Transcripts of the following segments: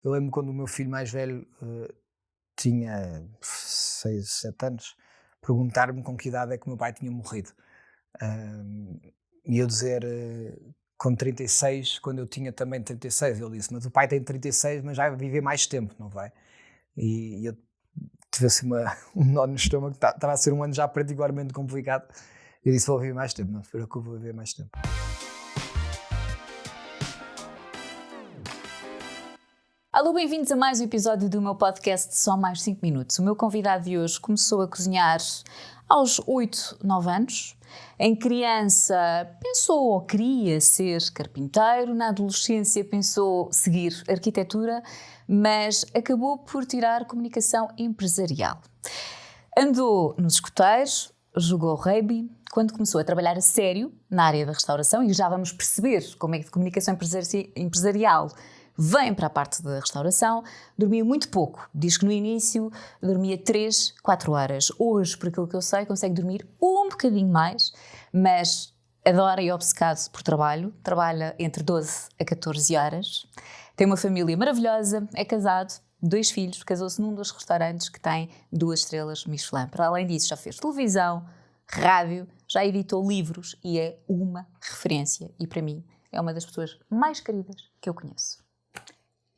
Eu lembro quando o meu filho mais velho tinha 6, 7 anos, perguntar-me com que idade é que o meu pai tinha morrido. Ahm, e eu dizer com 36, quando eu tinha também 36, ele disse, mas o pai tem 36, mas vai viver mais tempo, não vai? E eu tive assim um nó no estômago, estava a ser um ano já particularmente complicado. Eu disse, vou viver mais tempo, não se preocupe, vou viver mais tempo. Alô, bem-vindos a mais um episódio do meu podcast Só Mais 5 Minutos. O meu convidado de hoje começou a cozinhar aos 8, 9 anos. Em criança pensou ou queria ser carpinteiro, na adolescência pensou seguir arquitetura, mas acabou por tirar comunicação empresarial. Andou nos escoteiros, jogou rugby. Quando começou a trabalhar a sério na área da restauração, e já vamos perceber como é que de comunicação empresarial vem para a parte da restauração, dormia muito pouco. Diz que no início dormia 3, 4 horas. Hoje, por aquilo que eu sei, consegue dormir um bocadinho mais, mas adora e obcecado por trabalho. Trabalha entre 12 a 14 horas. Tem uma família maravilhosa, é casado, 2 filhos, casou-se num dos restaurantes que tem 2 estrelas Michelin. Para além disso, já fez televisão, rádio, já editou livros e é uma referência. E para mim, é uma das pessoas mais queridas que eu conheço.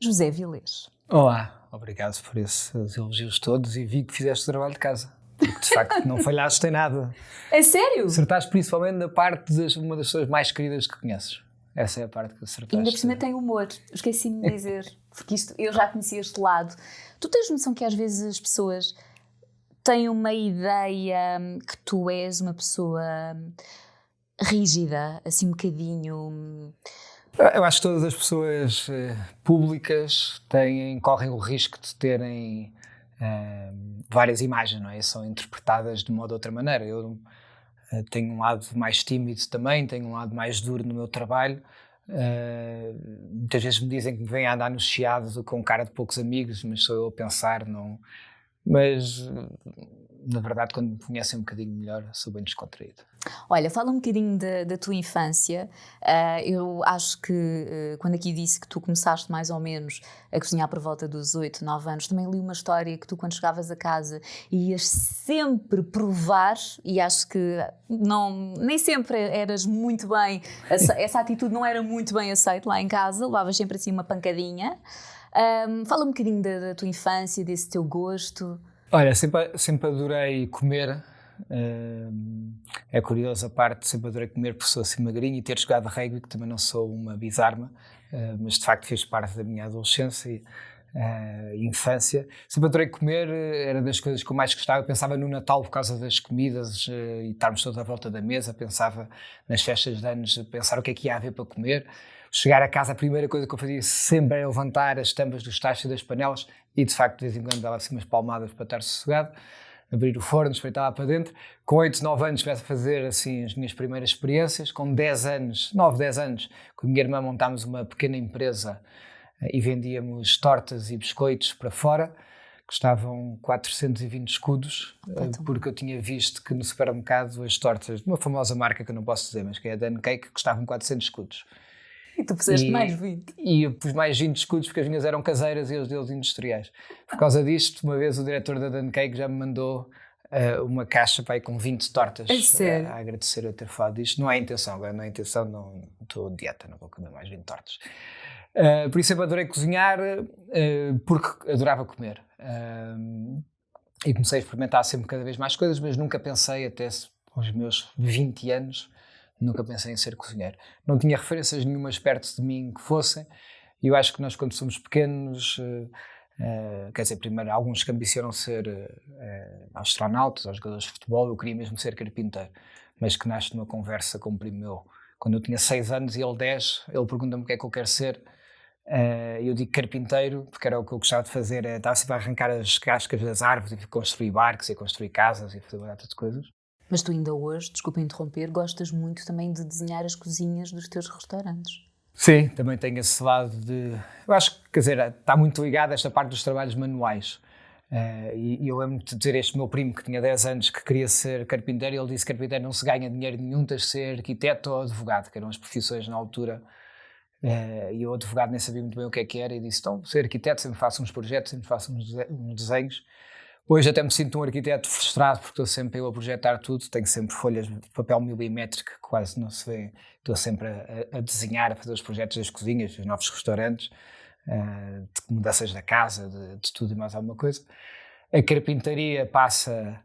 José Vilés. Olá, obrigado por esses elogios todos e vi que fizeste o trabalho de casa. Porque de facto não falhaste em nada. É sério? Acertaste principalmente na parte de uma das pessoas mais queridas que conheces. Essa é a parte que acertaste. E ainda por cima tem humor. Esqueci-me de dizer, porque isto, eu já conhecia este lado. Tu tens noção que às vezes as pessoas têm uma ideia que tu és uma pessoa rígida, assim um bocadinho... Eu acho que todas as pessoas públicas correm o risco de terem várias imagens, não é? E são interpretadas de uma ou de outra maneira. Eu tenho um lado mais tímido também, tenho um lado mais duro no meu trabalho. Muitas vezes me dizem que me vêm a andar no chiado com cara de poucos amigos, mas sou eu a pensar, não... Mas, na verdade, quando me conhecem um bocadinho melhor, sou bem descontraído. Olha, fala um bocadinho da tua infância. Eu acho que, quando aqui disse que tu começaste mais ou menos a cozinhar por volta dos 8, 9 anos, também li uma história que tu, quando chegavas a casa, ias sempre provar, e acho que nem sempre eras muito bem, essa atitude não era muito bem aceita lá em casa, levavas sempre assim uma pancadinha. Fala um bocadinho da tua infância, desse teu gosto. Olha, sempre adorei comer. É curioso a parte, sempre adorei comer porque sou assim magrinho, e ter jogado rugby, que também não sou uma bizarma, mas de facto fez parte da minha adolescência e infância. Sempre adorei comer, era das coisas que eu mais gostava. Eu pensava no Natal por causa das comidas e estarmos todos à volta da mesa, pensava nas festas de anos, pensar o que é que ia haver para comer. Chegar a casa, a primeira coisa que eu fazia sempre era levantar as tampas dos tachos e das panelas e, de facto, de vez em quando dava assim umas palmadas para estar sossegado, abrir o forno, espreitava para dentro. Com 8, 9 anos começo a fazer assim as minhas primeiras experiências. Com 10 anos, 9, 10 anos, com a minha irmã montámos uma pequena empresa e vendíamos tortas e biscoitos para fora. Custavam 420 escudos, porque eu tinha visto que no supermercado as tortas, de uma famosa marca que eu não posso dizer, mas que é a Dan Cake, custavam 400 escudos. E tu puseste mais 20. E eu pus mais 20 escudos porque as minhas eram caseiras e os deles industriais. Por causa disto, uma vez o diretor da Dan Cake já me mandou uma caixa para ir com 20 tortas a agradecer eu ter falado disto. Não é a intenção, agora não é a intenção, não estou de dieta, não vou comer mais 20 tortas. Por isso eu adorei cozinhar porque adorava comer. E comecei a experimentar sempre cada vez mais coisas, mas nunca pensei, até aos meus 20 anos, nunca pensei em ser cozinheiro. Não tinha referências nenhumas perto de mim que fossem. E eu acho que nós, quando somos pequenos, quer dizer, primeiro alguns que ambicionam ser astronautas ou jogadores de futebol, eu queria mesmo ser carpinteiro, mas que nasce numa conversa com um primo meu. Quando eu tinha 6 anos e ele 10, ele pergunta-me o que é que eu quero ser. Eu digo carpinteiro, porque era o que eu gostava de fazer, estava sempre a arrancar as cascas das árvores e construir barcos e construir casas e fazer uma data de coisas. Mas tu ainda hoje, desculpa interromper, gostas muito também de desenhar as cozinhas dos teus restaurantes. Sim, também tenho esse lado de... Eu acho que, quer dizer, está muito ligado a esta parte dos trabalhos manuais. E eu lembro-me de dizer este meu primo que tinha 10 anos que queria ser carpinteiro, e ele disse que carpinteiro não se ganha dinheiro nenhum, tens de ser arquiteto ou advogado, que eram as profissões na altura e eu, advogado, nem sabia muito bem o que era, e disse, então, sou arquiteto, sempre faço uns projetos, sempre faço uns desenhos. Hoje até me sinto um arquiteto frustrado, porque estou sempre eu a projetar tudo, tenho sempre folhas de papel milimétrico que quase não se vê, estou sempre a desenhar, a fazer os projetos das cozinhas, dos novos restaurantes, de mudanças da casa, de tudo e mais alguma coisa. A carpintaria passa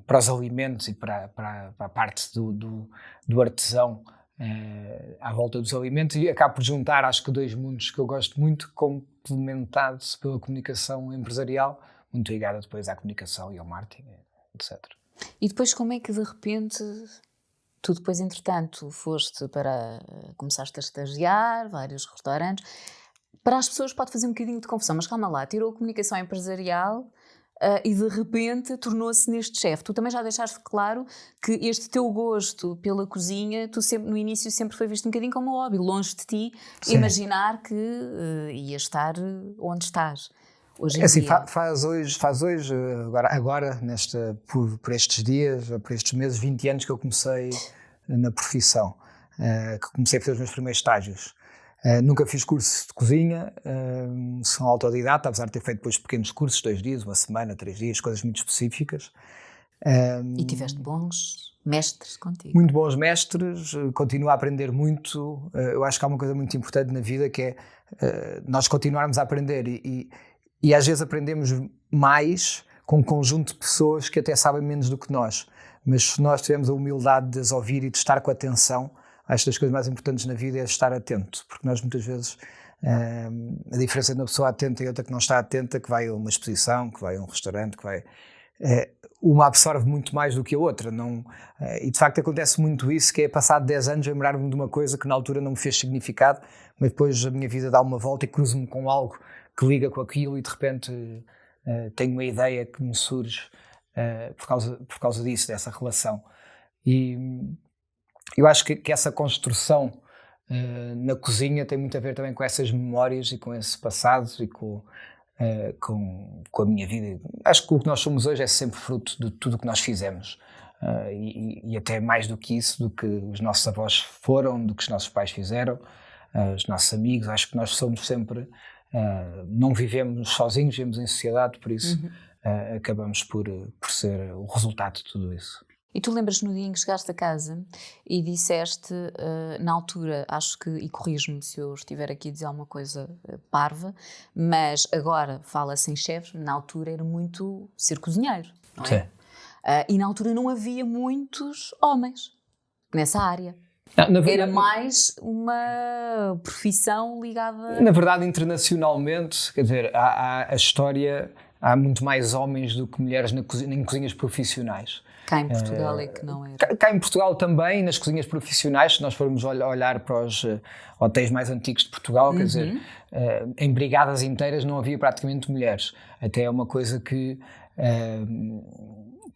para os alimentos e para a parte do artesão, à volta dos alimentos, e acabo por juntar, acho que, dois mundos que eu gosto muito, complementados pela comunicação empresarial, muito ligada depois à comunicação e ao marketing, etc. E depois como é que de repente tu depois, entretanto, começaste a estagiar, vários restaurantes, para as pessoas pode fazer um bocadinho de confusão, mas calma lá, tirou a comunicação empresarial e de repente tornou-se neste chefe. Tu também já deixaste claro que este teu gosto pela cozinha, tu sempre, no início sempre foi visto um bocadinho como um hobby, longe de ti. Sim. Imaginar que ias estar onde estás. Hoje em assim, dia. faz hoje agora por estes dias, por estes meses, 20 anos que eu comecei na profissão, que comecei a fazer os meus primeiros estágios. Nunca fiz curso de cozinha, sou autodidata, apesar de ter feito depois pequenos cursos, 2 dias, 1 semana, 3 dias, coisas muito específicas. E tiveste bons mestres contigo? Muito bons mestres, continuo a aprender muito. Eu acho que há uma coisa muito importante na vida, que é nós continuarmos a aprender e às vezes aprendemos mais com um conjunto de pessoas que até sabem menos do que nós, mas se nós tivermos a humildade de as ouvir e de estar com atenção, acho que das coisas mais importantes na vida é estar atento, porque nós muitas vezes a diferença de uma pessoa atenta e outra que não está atenta, que vai a uma exposição, que vai a um restaurante, que vai... uma absorve muito mais do que a outra, e de facto acontece muito isso, que é passado 10 anos lembrar-me de uma coisa que na altura não me fez significado, mas depois a minha vida dá uma volta e cruzo-me com algo que liga com aquilo e de repente tenho uma ideia que me surge por causa disso, dessa relação. E eu acho que essa construção na cozinha tem muito a ver também com essas memórias e com esse passado e com a minha vida. Acho que o que nós somos hoje é sempre fruto de tudo o que nós fizemos, e até mais do que isso, do que os nossos avós foram, do que os nossos pais fizeram, os nossos amigos. Acho que nós somos sempre, não vivemos sozinhos, vivemos em sociedade, por isso acabamos por ser o resultado de tudo isso. E tu lembras no dia em que chegaste a casa e disseste, na altura, acho que, e corrijo-me se eu estiver aqui a dizer alguma coisa parva, mas agora fala-se em chefes, na altura era muito ser cozinheiro, não é? Sim. E na altura não havia muitos homens nessa área. Era mais uma profissão ligada... Na verdade, internacionalmente, quer dizer, a história, há muito mais homens do que mulheres em cozinhas profissionais. Cá em Portugal é que não era. Cá em Portugal também, nas cozinhas profissionais, se nós formos olhar para os hotéis mais antigos de Portugal, quer dizer, em brigadas inteiras não havia praticamente mulheres. Até é uma coisa que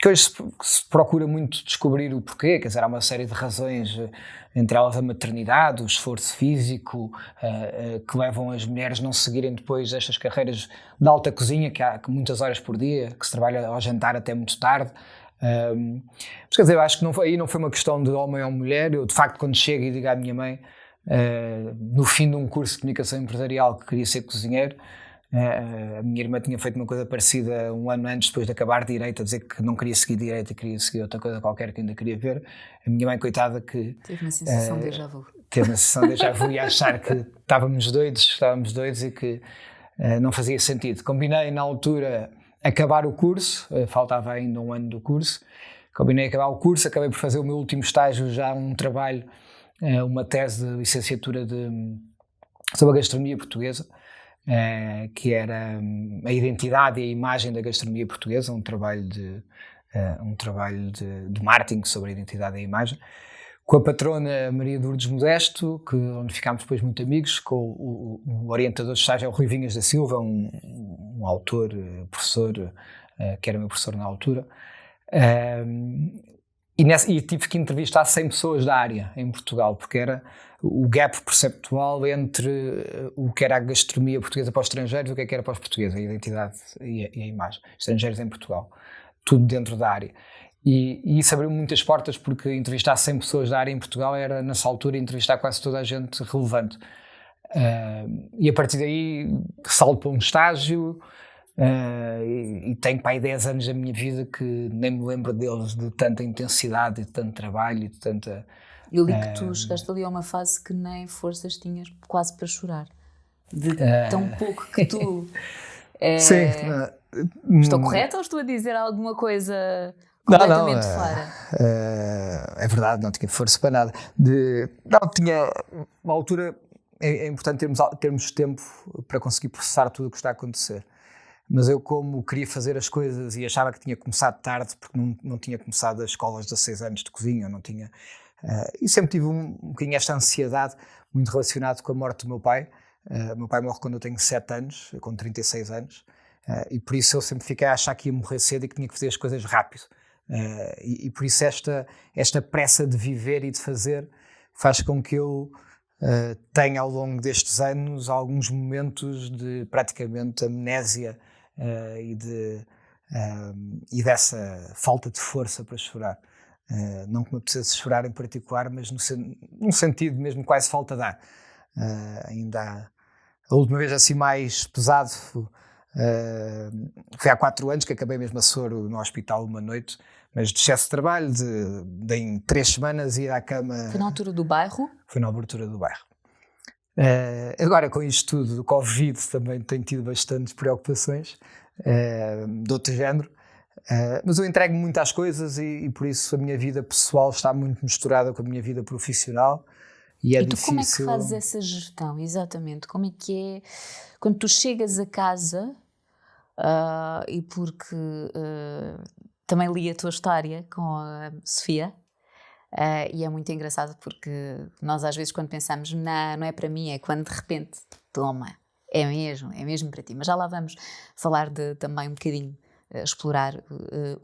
hoje se procura muito descobrir o porquê, quer dizer, há uma série de razões, entre elas a maternidade, o esforço físico, que levam as mulheres a não seguirem depois estas carreiras de alta cozinha, que há muitas horas por dia, que se trabalha ao jantar até muito tarde. Mas quer dizer, eu acho que aí não foi uma questão de homem ou mulher. Eu, de facto, quando chego e digo à minha mãe, no fim de um curso de comunicação empresarial, que queria ser cozinheiro, a minha irmã tinha feito uma coisa parecida 1 ano antes, depois de acabar Direito, a dizer que não queria seguir Direito e queria seguir outra coisa qualquer que ainda queria ver. A minha mãe, coitada, que... Teve uma sensação de déjà vu. Teve uma sensação de déjà vu e achar que estávamos doidos e que não fazia sentido. Combinei, na altura, acabar o curso, faltava ainda 1 ano do curso, combinei acabar o curso, acabei por fazer o meu último estágio, já um trabalho, uma tese de licenciatura sobre a gastronomia portuguesa, que era a identidade e a imagem da gastronomia portuguesa, um trabalho de marketing sobre a identidade e a imagem, com a patrona Maria de Lourdes Modesto, onde ficámos depois muito amigos, com o orientador de estágio, o Rui Vinhas da Silva, um autor, professor, que era meu professor na altura, e tive que entrevistar 100 pessoas da área em Portugal, porque era o gap perceptual entre o que era a gastronomia portuguesa para os estrangeiros e o que era para os portugueses, a identidade e a imagem. Estrangeiros em Portugal, tudo dentro da área. E isso abriu muitas portas, porque entrevistar 100 pessoas da área em Portugal era, nessa altura, entrevistar quase toda a gente relevante. E a partir daí salto para um estágio e tenho para aí 10 anos da minha vida que nem me lembro deles, de tanta intensidade e de tanto trabalho e de tanta... Eu li que tu chegaste ali a uma fase que nem forças tinhas quase para chorar, de tão pouco que tu... Sim. Estou correta ou estou a dizer alguma coisa completamente fora? É verdade, não tinha força para nada. Tinha uma altura... É importante termos tempo para conseguir processar tudo o que está a acontecer. Mas eu, como queria fazer as coisas e achava que tinha começado tarde, porque não tinha começado as escolas de 16 anos de cozinha, não tinha... e sempre tive um bocadinho esta ansiedade, muito relacionado com a morte do meu pai. O meu pai morre quando eu tenho 7 anos, com 36 anos, e por isso eu sempre fiquei a achar que ia morrer cedo e que tinha que fazer as coisas rápido. E por isso esta pressa de viver e de fazer faz com que eu... tenho ao longo destes anos alguns momentos de praticamente amnésia e dessa falta de força para chorar. Não que me apetecesse chorar em particular, mas num sentido mesmo quase falta de ar. Ainda a última vez assim mais pesado foi há 4 anos que acabei mesmo a soro no hospital uma noite, mas de excesso de trabalho, em 3 semanas ir à cama. Foi na altura do bairro? Foi na abertura do bairro. Agora com isto tudo, do Covid, também tenho tido bastantes preocupações de outro género, mas eu entrego-me muito às coisas e por isso a minha vida pessoal está muito misturada com a minha vida profissional. E tu difícil... como é que fazes essa gestão, exatamente? Como é que é quando tu chegas a casa, e porque também li a tua história com a Sofia, e é muito engraçado porque nós às vezes quando pensamos não é para mim, é quando de repente toma, é mesmo para ti. Mas já lá vamos falar de também um bocadinho, explorar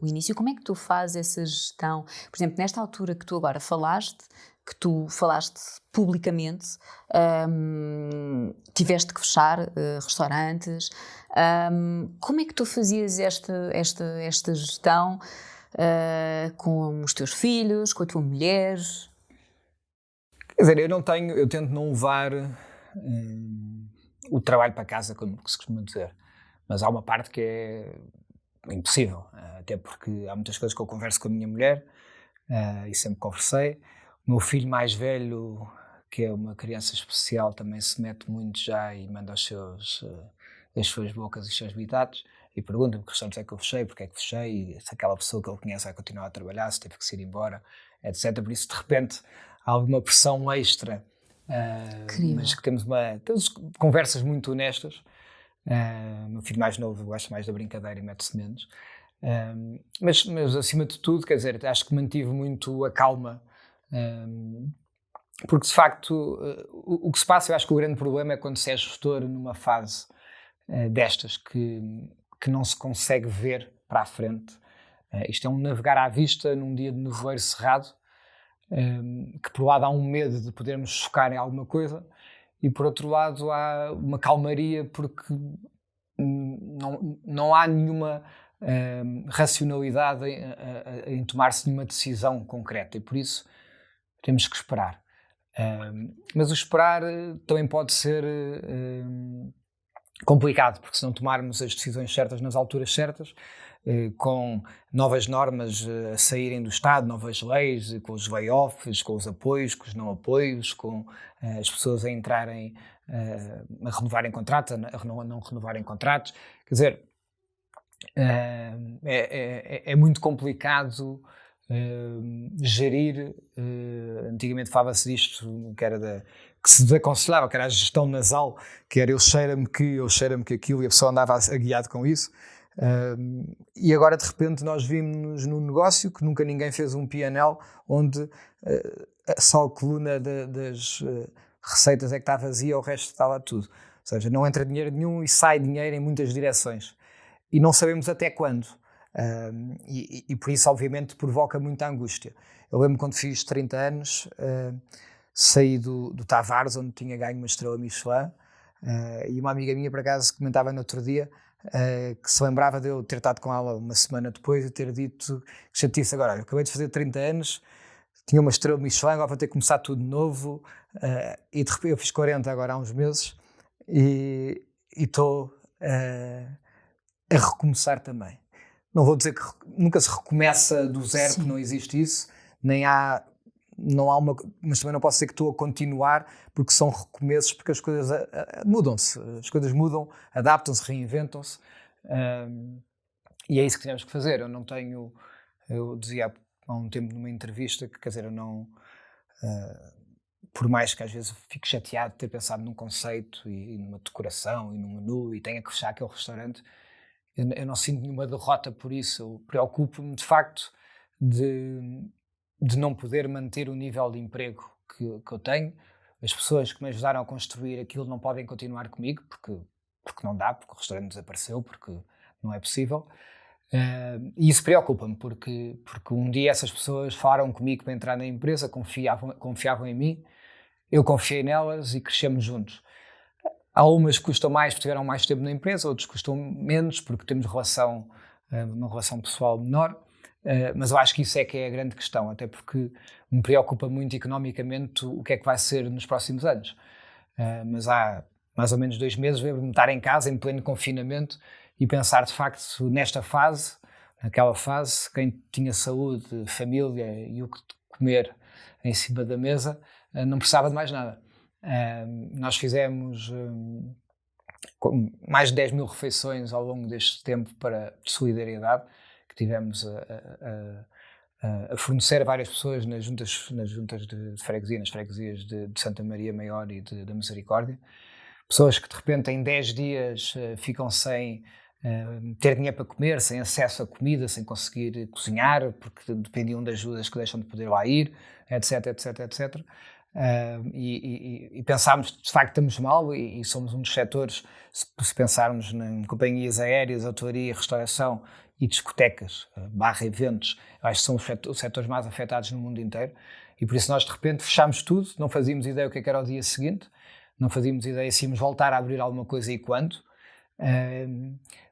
o início. Como é que tu fazes essa gestão? Por exemplo, nesta altura que tu agora falaste, que tu falaste publicamente, tiveste que fechar restaurantes, como é que tu fazias esta gestão com os teus filhos, com a tua mulher? Quer dizer, eu tento não levar o trabalho para casa, como se costuma dizer, mas há uma parte que é impossível, até porque há muitas coisas que eu converso com a minha mulher e sempre conversei. O meu filho mais velho, que é uma criança especial, também se mete muito já e manda as suas bocas e os seus bitados e pergunta-me que restaurantes é que eu fechei, porque é que fechei, e se aquela pessoa que ele conhece vai continuar a trabalhar, se teve que se ir embora, etc. Por isso, de repente, há alguma pressão extra, mas que temos conversas muito honestas. O meu filho mais novo gosta mais da brincadeira e mete-se menos. Mas, acima de tudo, quer dizer, acho que mantive muito a calma, porque, de facto, o que se passa, eu acho que o grande problema é quando se é gestor numa fase destas que não se consegue ver para a frente. Isto é um navegar à vista num dia de nevoeiro cerrado, que por um lado há um medo de podermos focar em alguma coisa e por outro lado há uma calmaria porque não há nenhuma racionalidade em tomar-se nenhuma decisão concreta e por isso temos que esperar. Mas o esperar também pode ser complicado, porque se não tomarmos as decisões certas nas alturas certas, com novas normas a saírem do Estado, novas leis, com os layoffs, com os apoios, com os não apoios, com as pessoas a entrarem, a renovarem contratos, a não renovarem contratos. Quer dizer, é muito complicado gerir. Antigamente falava-se disto, que se desaconselhava, que era a gestão nasal, que era eu cheira-me que aquilo, e a pessoa andava a guiado com isso. E agora de repente nós vimos num negócio que nunca ninguém fez um P&L onde só a coluna das receitas é que está vazia, o resto está lá tudo. Ou seja, não entra dinheiro nenhum e sai dinheiro em muitas direções. E não sabemos até quando. E por isso, obviamente, provoca muita angústia. Eu lembro quando fiz 30 anos, saí do Tavares, onde tinha ganho uma estrela Michelin, e uma amiga minha, por acaso, comentava no outro dia, que se lembrava de eu ter estado com ela uma semana depois e ter dito que chatice agora, eu acabei de fazer 30 anos, tinha uma estrela Michelin, agora vou ter que começar tudo de novo, e de repente eu fiz 40 agora há uns meses e estou a recomeçar também. Não vou dizer que nunca se recomeça do zero, porque não existe isso, não há uma, mas também não posso dizer que estou a continuar, porque são recomeços, porque as coisas mudam-se, as coisas mudam, adaptam-se, reinventam-se, e é isso que temos que fazer. Eu dizia há um tempo numa entrevista que, quer dizer, eu não, por mais que às vezes fique chateado de ter pensado num conceito e numa decoração e num menu e tenha que fechar aquele restaurante, eu não sinto nenhuma derrota por isso. Eu preocupo-me de facto de não poder manter o nível de emprego que eu tenho. As pessoas que me ajudaram a construir aquilo não podem continuar comigo porque não dá, porque o restaurante desapareceu, porque não é possível. E isso preocupa-me, porque um dia essas pessoas falaram comigo para entrar na empresa, confiavam em mim, eu confiei nelas e crescemos juntos. Há umas que custam mais porque tiveram mais tempo na empresa, outros custam menos porque temos uma relação pessoal menor. Mas eu acho que isso é que é a grande questão, até porque me preocupa muito economicamente o que é que vai ser nos próximos anos. Mas há mais ou menos 2 meses lembro-me estar em casa, em pleno confinamento, e pensar de facto naquela fase, quem tinha saúde, família e o que comer em cima da mesa, não precisava de mais nada. Nós fizemos mais de 10 mil refeições ao longo deste tempo de solidariedade, que tivemos a fornecer a várias pessoas nas juntas de freguesia, nas freguesias de Santa Maria Maior e da Misericórdia. Pessoas que de repente em 10 dias ficam sem ter dinheiro para comer, sem acesso a comida, sem conseguir cozinhar, porque dependiam de ajudas que deixam de poder lá ir, etc, etc, etc. E pensámos, de facto estamos mal e somos um dos setores, se pensarmos em companhias aéreas, hotelaria, restauração e discotecas, /eventos, acho que são os setores mais afetados no mundo inteiro, e por isso nós de repente fechámos tudo, não fazíamos ideia o que era o dia seguinte, não fazíamos ideia se íamos voltar a abrir alguma coisa e quando,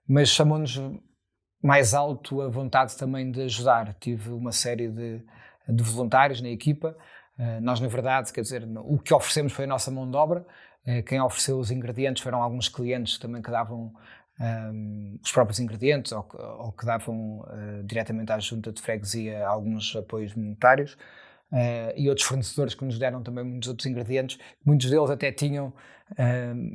mas chamou-nos mais alto a vontade também de ajudar. Tive uma série de voluntários na equipa. Nós, na verdade, quer dizer, o que oferecemos foi a nossa mão de obra. Quem ofereceu os ingredientes foram alguns clientes também que davam os próprios ingredientes ou que davam diretamente à junta de freguesia alguns apoios monetários. E outros fornecedores que nos deram também muitos outros ingredientes. Muitos deles até tinham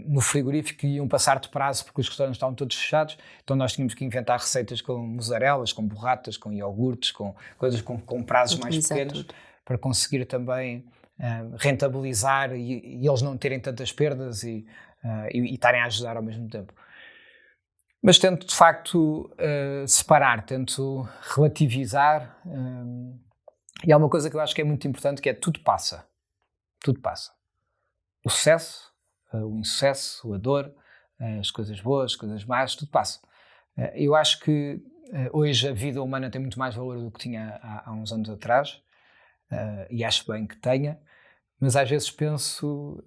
no frigorífico e iam passar de prazo porque os restaurantes estavam todos fechados, então nós tínhamos que inventar receitas com mussarelas, com borratas, com iogurtes, com coisas com prazos mais pequenos, para conseguir também rentabilizar e eles não terem tantas perdas e estarem a ajudar ao mesmo tempo. Mas tento de facto separar, tento relativizar, e há uma coisa que eu acho que é muito importante, que é tudo passa. Tudo passa. O sucesso, o insucesso, a dor, as coisas boas, as coisas más, tudo passa. Eu acho que hoje a vida humana tem muito mais valor do que tinha há uns anos atrás, e acho bem que tenha, mas às vezes penso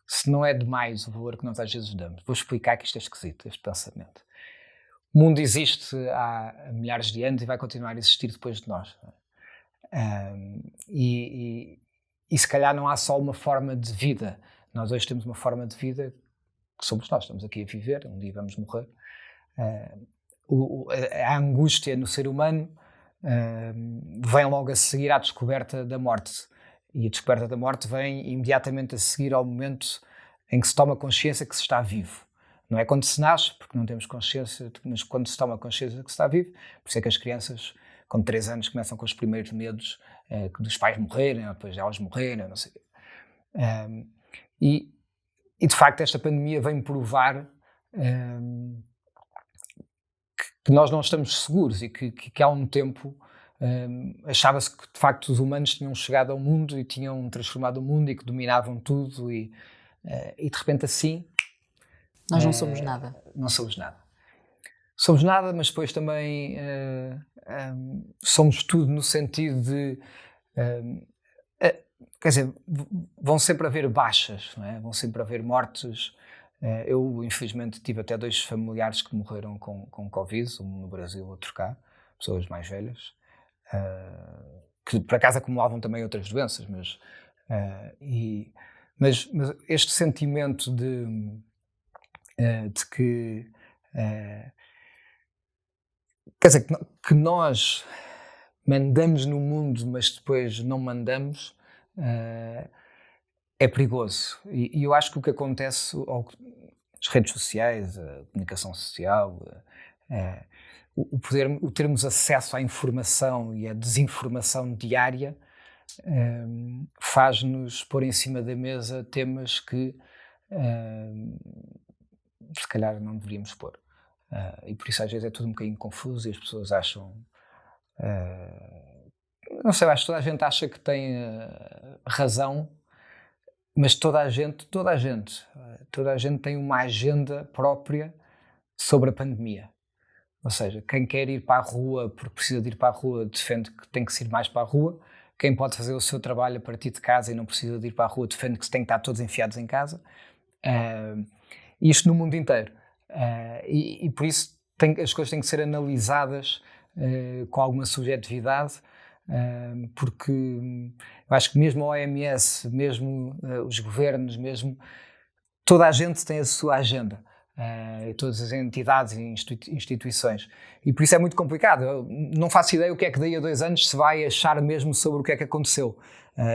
se não é demais o valor que nós às vezes damos. Vou explicar que isto é esquisito, este pensamento. O mundo existe há milhares de anos e vai continuar a existir depois de nós. E se calhar não há só uma forma de vida. Nós hoje temos uma forma de vida que somos nós, estamos aqui a viver, um dia vamos morrer. A angústia no ser humano vem logo a seguir à descoberta da morte. E a descoberta da morte vem imediatamente a seguir ao momento em que se toma consciência que se está vivo. Não é quando se nasce, porque não temos consciência, mas quando se toma consciência que se está vivo. Por isso é que as crianças, com 3 anos, começam com os primeiros medos dos pais morrerem, ou depois delas morrerem, não sei. E de facto esta pandemia vem provar que nós não estamos seguros e que há um tempo achava-se que de facto os humanos tinham chegado ao mundo e tinham transformado o mundo e que dominavam tudo e de repente assim nós não somos nada. Não somos nada. Somos nada, mas depois também somos tudo no sentido de quer dizer, vão sempre haver baixas, não é? Vão sempre haver mortes, Eu, infelizmente, tive até 2 familiares que morreram com Covid, um no Brasil, outro cá, pessoas mais velhas, que por acaso acumulavam também outras doenças, mas este sentimento de que, quer dizer, que nós mandamos no mundo, mas depois não mandamos, é perigoso. E eu acho que o que acontece, as redes sociais, a comunicação social, o termos acesso à informação e à desinformação diária, faz-nos pôr em cima da mesa temas que se calhar não deveríamos pôr. E por isso às vezes é tudo um bocadinho confuso e as pessoas acham... não sei, acho que toda a gente acha que tem razão, mas toda a gente tem uma agenda própria sobre a pandemia. Ou seja, quem quer ir para a rua porque precisa de ir para a rua defende que tem que ir mais para a rua. Quem pode fazer o seu trabalho a partir de casa e não precisa de ir para a rua defende que se tem que estar todos enfiados em casa. Isto no mundo inteiro. E por isso as coisas têm que ser analisadas com alguma subjetividade, porque eu acho que mesmo a OMS, mesmo os governos, mesmo toda a gente tem a sua agenda. Todas as entidades e instituições, e por isso é muito complicado. Eu não faço ideia o que é que daí a 2 anos se vai achar mesmo sobre o que é que aconteceu,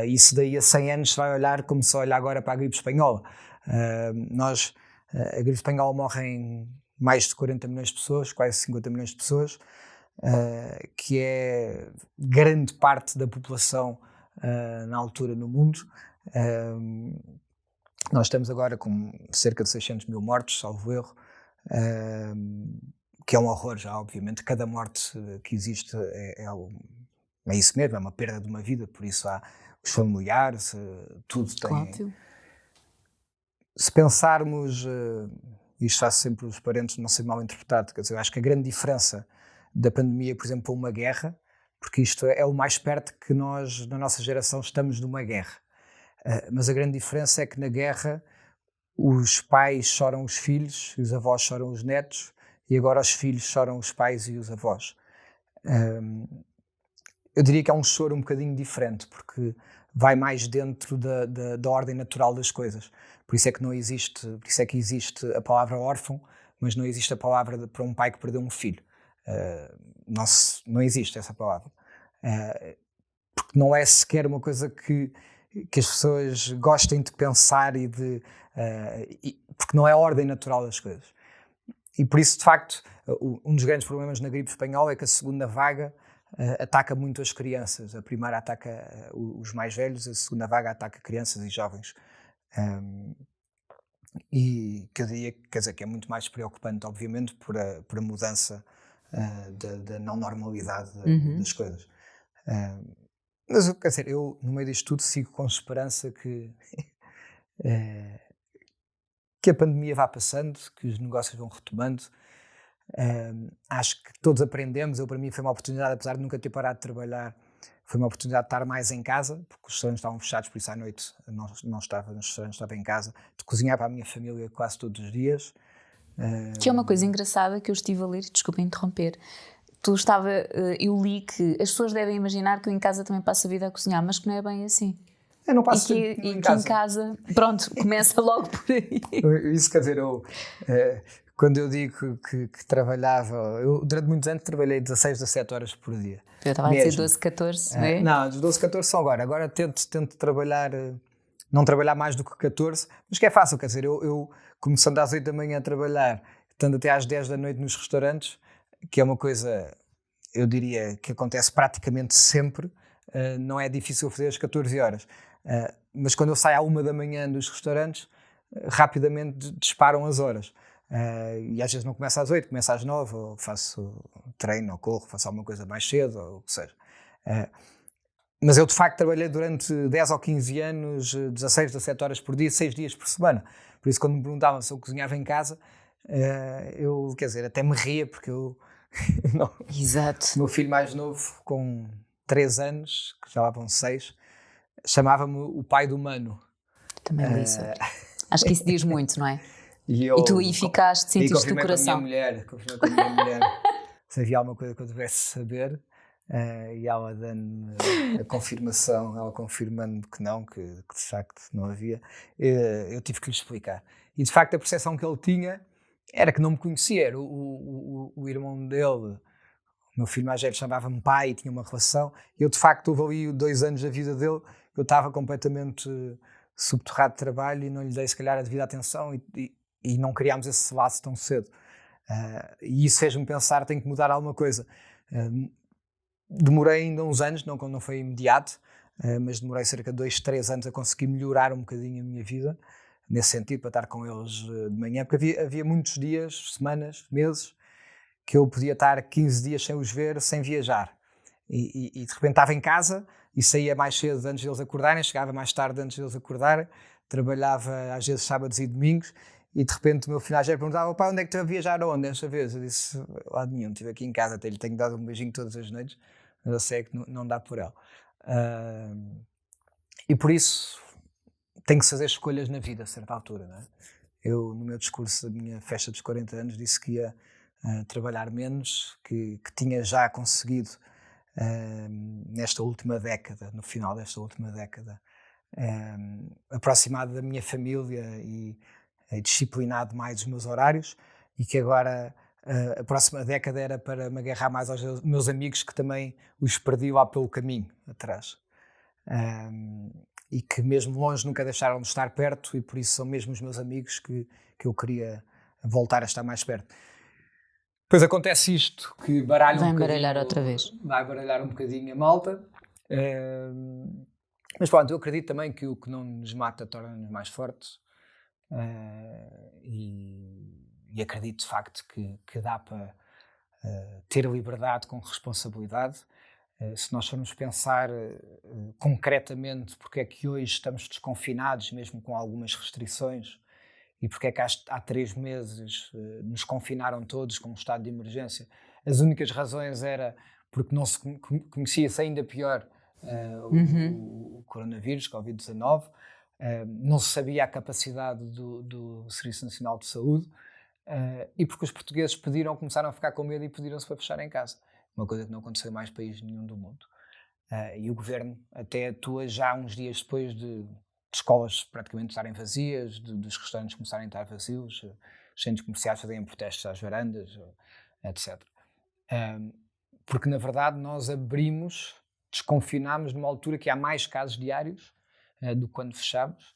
e se daí a 100 anos se vai olhar como se olha agora para a gripe espanhola. A gripe espanhola morrem mais de 40 milhões de pessoas, quase 50 milhões de pessoas, que é grande parte da população na altura no mundo. Nós estamos agora com cerca de 600 mil mortos, salvo erro, que é um horror já, obviamente. Cada morte que existe é isso mesmo, é uma perda de uma vida, por isso há os familiares, tudo tem... Óbvio. Se pensarmos, isto faz sempre os parentes não ser mal interpretado, quer dizer, eu acho que a grande diferença da pandemia, por exemplo, para uma guerra, porque isto é o mais perto que nós, na nossa geração, estamos de uma guerra. Mas a grande diferença é que na guerra os pais choram os filhos, os avós choram os netos, e agora os filhos choram os pais e os avós. Eu diria que é um choro um bocadinho diferente, porque vai mais dentro da ordem natural das coisas. Por isso é que existe a palavra órfão, mas não existe a palavra para um pai que perdeu um filho. Não existe essa palavra. Porque não é sequer uma coisa que as pessoas gostem de pensar porque não é a ordem natural das coisas. E por isso, de facto, um dos grandes problemas na gripe espanhola é que a segunda vaga ataca muito as crianças. A primeira ataca os mais velhos, a segunda vaga ataca crianças e jovens. E que eu diria, quer dizer, que é muito mais preocupante, obviamente, por a mudança da não normalidade das coisas. Mas, quer dizer, eu, no meio disto tudo, sigo com esperança que a pandemia vá passando, que os negócios vão retomando. Acho que todos aprendemos. Para mim foi uma oportunidade, apesar de nunca ter parado de trabalhar, foi uma oportunidade de estar mais em casa, porque os restaurantes estavam fechados, por isso à noite não estava nos restaurantes, estava em casa, de cozinhar para a minha família quase todos os dias. Que é uma coisa engraçada que eu estive a ler, desculpa interromper. Eu li que as pessoas devem imaginar que eu em casa também passo a vida a cozinhar, mas que não é bem assim. Eu não passo em casa, pronto, começa logo por aí. Isso quer dizer, quando eu digo que trabalhava, eu durante muitos anos trabalhei 16, 17 horas por dia. Eu estava a dizer 12, 14, não é? Não, dos 12, 14 são agora. Agora tento trabalhar, não trabalhar mais do que 14, mas que é fácil, quer dizer, eu começando às 8 da manhã a trabalhar, estando até às 10 da noite nos restaurantes, que é uma coisa, eu diria, que acontece praticamente sempre, não é difícil fazer as 14 horas. Mas quando eu saio à 1 da manhã dos restaurantes, rapidamente disparam as horas. E às vezes não começa às 8, começa às 9, ou faço treino, ou corro, faço alguma coisa mais cedo, ou o que seja. Mas eu de facto trabalhei durante 10 ou 15 anos, 16, 17 horas por dia, 6 dias por semana. Por isso quando me perguntavam se eu cozinhava em casa, eu, quer dizer, até me ria, porque eu... não. Exato. O meu filho mais novo, com 3 anos, que já lá vão 6, chamava-me o pai do Mano. Também li isso. Acho que isso diz muito, não é? E tu aí ficaste, sentiste o coração. Confirmei com a minha mulher se havia alguma coisa que eu devesse saber, e ela dando-me a confirmação, ela confirmando que não, que de facto não havia, eu tive que lhe explicar. E de facto a percepção que ele tinha era que não me conhecia. Era o irmão dele, o meu filho mais velho, chamava-me pai, tinha uma relação. Eu de facto houve ali 2 anos da vida dele, eu estava completamente subterrado de trabalho e não lhe dei se calhar a devida atenção e não criámos esse laço tão cedo. E isso fez-me pensar, tenho que mudar alguma coisa. Demorei ainda uns anos, não foi imediato, mas demorei cerca de 2, 3 anos a conseguir melhorar um bocadinho a minha vida, nesse sentido, para estar com eles de manhã, porque havia muitos dias, semanas, meses, que eu podia estar 15 dias sem os ver, sem viajar. E de repente estava em casa e saía mais cedo antes deles acordarem, chegava mais tarde antes deles acordarem, trabalhava às vezes sábados e domingos, e de repente o meu filho já perguntava: pá, onde é que tu a viajar aonde desta vez? Eu disse: lado nenhum, estive aqui em casa, até lhe tenho dado um beijinho todas as noites, mas eu sei que não dá por ela. E por isso tenho que fazer escolhas na vida a certa altura, não é? Eu, no meu discurso da minha festa dos 40 anos, disse que ia trabalhar menos, que tinha já conseguido nesta última década, no final desta última década, aproximado da minha família e disciplinado mais os meus horários, e que agora a próxima década era para me agarrar mais aos meus amigos, que também os perdi lá pelo caminho atrás. E que mesmo longe nunca deixaram de estar perto, e por isso são mesmo os meus amigos que eu queria voltar a estar mais perto. Depois acontece isto, que baralha vai baralhar outra vez. Vai baralhar um bocadinho a malta. Mas pronto, eu acredito também que o que não nos mata torna-nos mais fortes. E acredito de facto que dá para ter liberdade com responsabilidade. Se nós formos pensar concretamente porque é que hoje estamos desconfinados, mesmo com algumas restrições, e porque é que há 3 meses nos confinaram todos com um estado de emergência, as únicas razões era porque não se conhecia-se ainda pior o coronavírus, Covid-19, não se sabia a capacidade do Serviço Nacional de Saúde, e porque os portugueses começaram a ficar com medo e pediram-se para fechar em casa. Uma coisa que não aconteceu em mais país nenhum do mundo. E o governo até atua já uns dias depois de escolas praticamente estarem vazias, dos restaurantes começarem a estar vazios, os centros comerciais fazerem protestos às varandas, etc. Porque, na verdade, nós desconfinámos numa altura que há mais casos diários do que quando fechámos.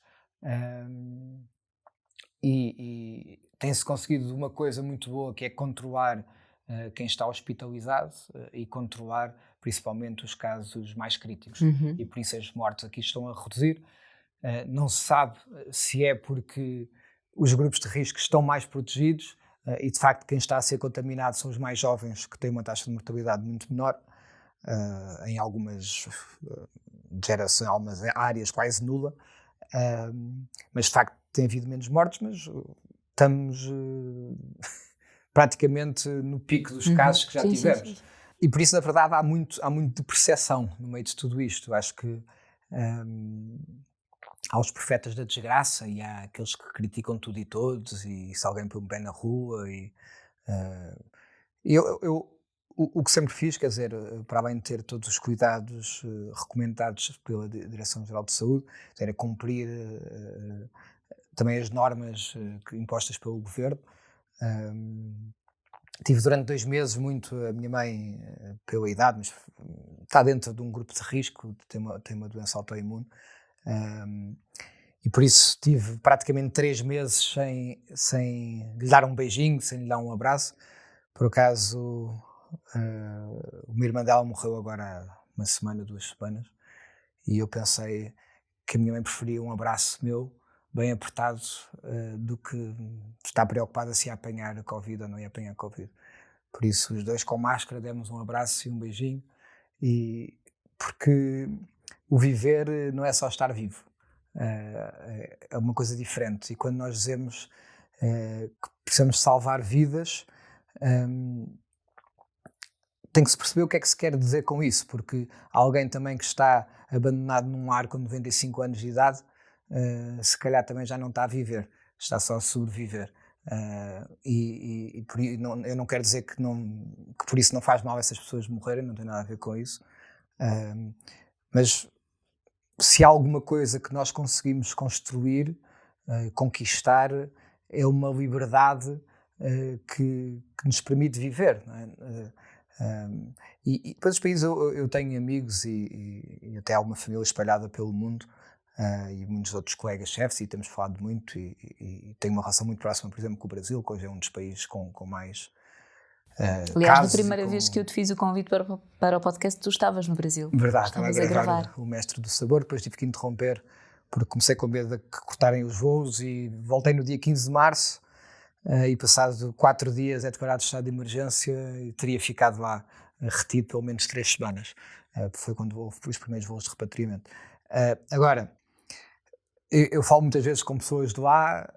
E tem-se conseguido uma coisa muito boa, que é controlar quem está hospitalizado e controlar principalmente os casos mais críticos. E por isso as mortes aqui estão a reduzir. Não se sabe se é porque os grupos de risco estão mais protegidos e de facto quem está a ser contaminado são os mais jovens, que têm uma taxa de mortalidade muito menor, em algumas gerações, algumas áreas quase nula, mas de facto tem havido menos mortes, mas estamos praticamente no pico dos casos que já tivemos. Sim. E por isso, na verdade, há muito de percepção no meio de tudo isto. Acho que há os profetas da desgraça e há aqueles que criticam tudo e todos, e se alguém põe um pé na rua. O que sempre fiz, quer dizer, para além de ter todos os cuidados recomendados pela Direção-Geral de Saúde, era cumprir também as normas impostas pelo governo. Tive durante 2 meses muito a minha mãe, pela idade, mas está dentro de um grupo de risco, tem uma doença autoimune, e por isso tive praticamente 3 meses sem lhe dar um beijinho, sem lhe dar um abraço. Por acaso, uma irmã dela morreu agora há 1 semana, 2 semanas, e eu pensei que a minha mãe preferia um abraço meu, bem apertado, do que estar preocupada se ia apanhar a Covid ou não ia apanhar a Covid. Por isso, os dois com máscara, demos um abraço e um beijinho, porque o viver não é só estar vivo, é uma coisa diferente. E quando nós dizemos que precisamos salvar vidas, tem que se perceber o que é que se quer dizer com isso, porque alguém também que está abandonado num lar com 95 anos de idade, se calhar também já não está a viver, está só a sobreviver. Eu não quero dizer que por isso não faz mal essas pessoas morrerem, não tem nada a ver com isso. Mas se há alguma coisa que nós conseguimos construir, conquistar, é uma liberdade que nos permite viver, não é? E depois os países, eu tenho amigos e até alguma família espalhada pelo mundo, e muitos outros colegas chefes, e temos falado muito, e tenho uma relação muito próxima, por exemplo, com o Brasil, que hoje é um dos países com mais aliás, na primeira vez que eu te fiz o convite para o podcast, tu estavas no Brasil. Verdade, estava a gravar o Mestre do Sabor, depois tive que interromper, porque comecei com medo de que cortarem os voos, e voltei no dia 15 de março, e passado 4 dias é declarado estado de emergência, e teria ficado lá retido pelo menos 3 semanas. Foi quando houve os primeiros voos de repatriamento. Agora, eu falo muitas vezes com pessoas de lá,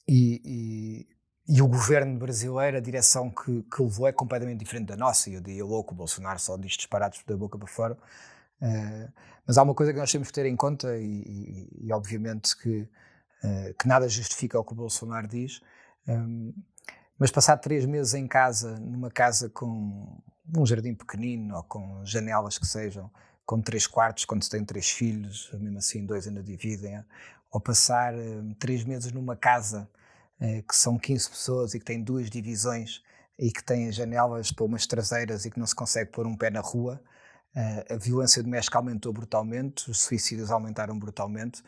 e o governo brasileiro, a direção que levou é completamente diferente da nossa. E eu digo louco, o Bolsonaro só diz disparados da boca para fora. Mas há uma coisa que nós temos que ter em conta, e obviamente que nada justifica o que o Bolsonaro diz, mas passar 3 meses em casa, numa casa com um jardim pequenino, ou com janelas que sejam, com 3 quartos, quando se tem 3 filhos, mesmo assim 2 ainda dividem, ou passar 3 meses numa casa que são 15 pessoas e que tem 2 divisões e que tem janelas para umas traseiras e que não se consegue pôr um pé na rua, a violência doméstica aumentou brutalmente, os suicídios aumentaram brutalmente,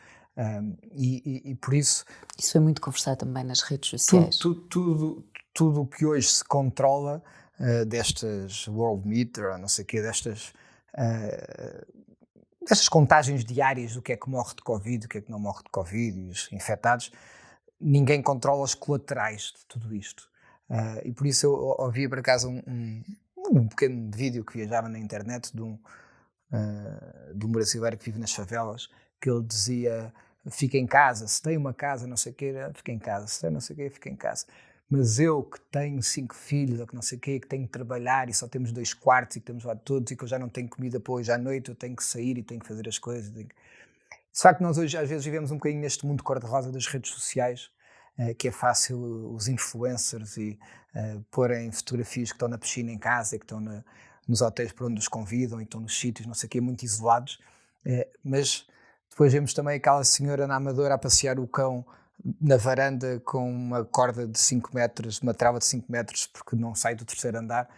e por isso... Isso foi muito conversado também nas redes sociais. Tudo o que hoje se controla, destas World Meter, não sei o quê, destas contagens diárias do que é que morre de Covid, o que é que não morre de Covid, e os infectados, ninguém controla os colaterais de tudo isto. E por isso eu ouvi por acaso um pequeno vídeo que viajava na internet de um brasileiro que vive nas favelas, que ele dizia: fica em casa, se tem uma casa, não sei o quê, fica em casa, se tem não sei o quê, fica em casa. Mas eu que tenho 5 filhos, ou que não sei o quê, que tenho que trabalhar e só temos 2 quartos e que estamos lá todos e que eu já não tenho comida para hoje à noite, eu tenho que sair e tenho que fazer as coisas. De facto, nós hoje às vezes vivemos um bocadinho neste mundo cor-de-rosa das redes sociais, que é fácil os influencers e porem fotografias que estão na piscina em casa e que estão nos hotéis para onde os convidam e estão nos sítios, não sei o quê, muito isolados. Mas depois vemos também aquela senhora na Amadora a passear o cão na varanda com uma corda de 5 metros, uma trava de 5 metros, porque não sai do 3º andar.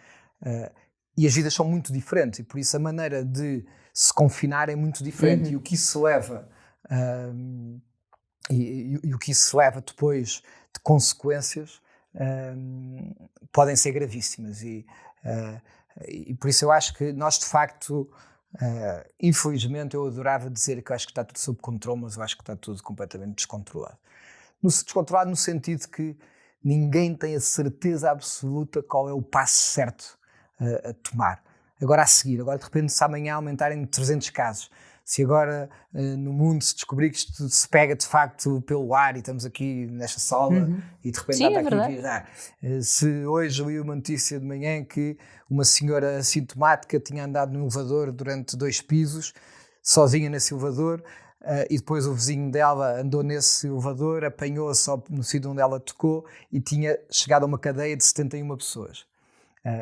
E as vidas são muito diferentes, e por isso a maneira de se confinar é muito diferente. E o que isso leva, e o que isso leva depois de consequências, podem ser gravíssimas. E por isso eu acho que nós, de facto, infelizmente, eu adorava dizer que eu acho que está tudo sob controle, mas eu acho que está tudo completamente descontrolado. Descontrolado no sentido que ninguém tem a certeza absoluta qual é o passo certo a tomar. Agora a seguir, de repente, se amanhã aumentarem 300 casos, se agora no mundo se descobrir que isto se pega de facto pelo ar e estamos aqui nesta sala e de repente está aqui a viajar. Se hoje li uma notícia de manhã que uma senhora assintomática tinha andado no elevador durante 2 pisos, sozinha nesse elevador, e depois o vizinho dela andou nesse elevador, apanhou-a só no sítio onde ela tocou e tinha chegado a uma cadeia de 71 pessoas.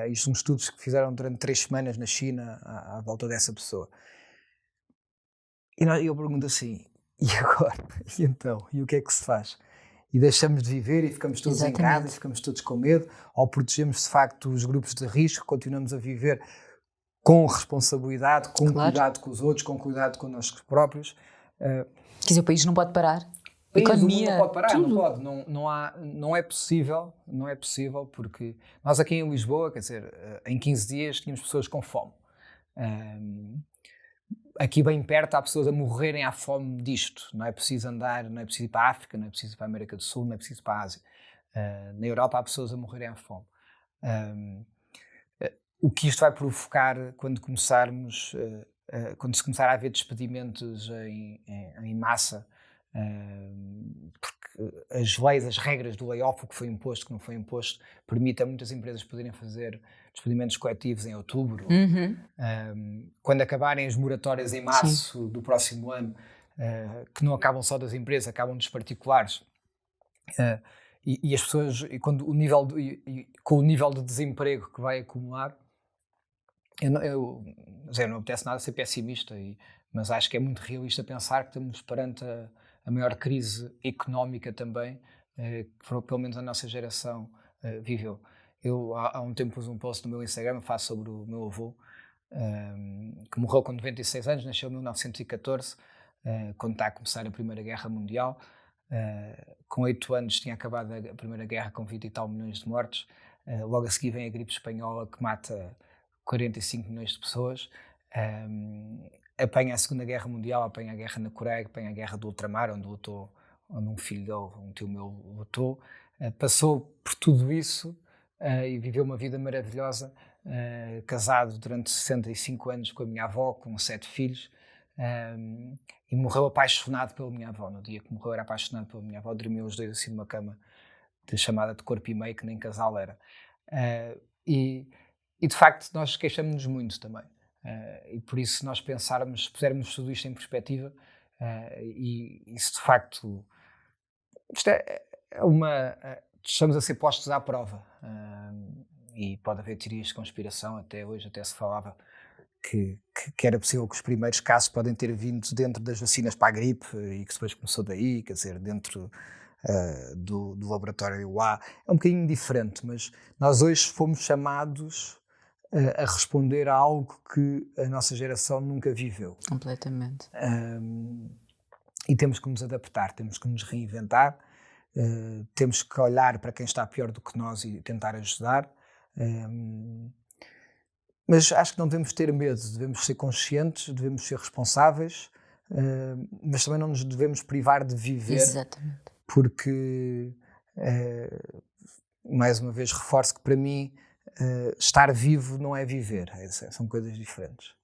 Isto são estudos que fizeram durante 3 semanas na China à volta dessa pessoa. E eu pergunto assim: e agora? E então? E o que é que se faz? E deixamos de viver e ficamos todos em casa e ficamos todos com medo? Ou protegemos de facto os grupos de risco, continuamos a viver com responsabilidade, com cuidado com os outros, com cuidado com nós próprios? Quer dizer, o país não pode parar. A economia não pode parar, tudo. Não é possível, porque nós aqui em Lisboa, quer dizer, em 15 dias tínhamos pessoas com fome. Aqui bem perto há pessoas a morrerem à fome disto. Não é preciso andar, não é preciso ir para a África, não é preciso ir para a América do Sul, não é preciso ir para a Ásia. Na Europa há pessoas a morrerem à fome. O que isto vai provocar quando se começar a haver despedimentos em massa, porque as leis, as regras do layoff, o que foi imposto, o que não foi imposto, permite a muitas empresas poderem fazer despedimentos coletivos em outubro. Quando acabarem as moratórias em março do próximo ano, que não acabam só das empresas, acabam dos particulares, E as pessoas, quando com o nível de desemprego que vai acumular, eu não apetece nada ser pessimista, mas acho que é muito realista pensar que estamos perante a maior crise económica também, que pelo menos a nossa geração viveu. Eu há um tempo pus um post no meu Instagram, faço sobre o meu avô, que morreu com 96 anos, nasceu em 1914, quando está a começar a Primeira Guerra Mundial. Com 8 anos tinha acabado a Primeira Guerra com 20 e tal milhões de mortos. Logo a seguir vem a gripe espanhola, que mata 45 milhões de pessoas. Apanha a Segunda Guerra Mundial, apanha a guerra na Coreia, apanha a guerra do ultramar, onde um filho dele, um tio meu, lutou. Passou por tudo isso e viveu uma vida maravilhosa, casado durante 65 anos com a minha avó, com 7 filhos. E morreu apaixonado pela minha avó. No dia que morreu era apaixonado pela minha avó. Dormiam os dois assim numa cama chamada de corpo e meio, que nem casal era. E de facto nós queixamos-nos muito também. E por isso, se nós pusermos tudo isto em perspectiva, e se de facto isto estamos a ser postos à prova, e pode haver teorias de conspiração. Até hoje até se falava que era possível que os primeiros casos podem ter vindo dentro das vacinas para a gripe, e que depois começou daí, quer dizer, dentro do laboratório lá. É um bocadinho diferente, mas nós hoje fomos chamados a responder a algo que a nossa geração nunca viveu. Completamente. E temos que nos adaptar, temos que nos reinventar, temos que olhar para quem está pior do que nós e tentar ajudar. Mas acho que não devemos ter medo, devemos ser conscientes, devemos ser responsáveis, mas também não nos devemos privar de viver. Exatamente. Porque, mais uma vez, reforço que para mim estar vivo não é viver, são coisas diferentes.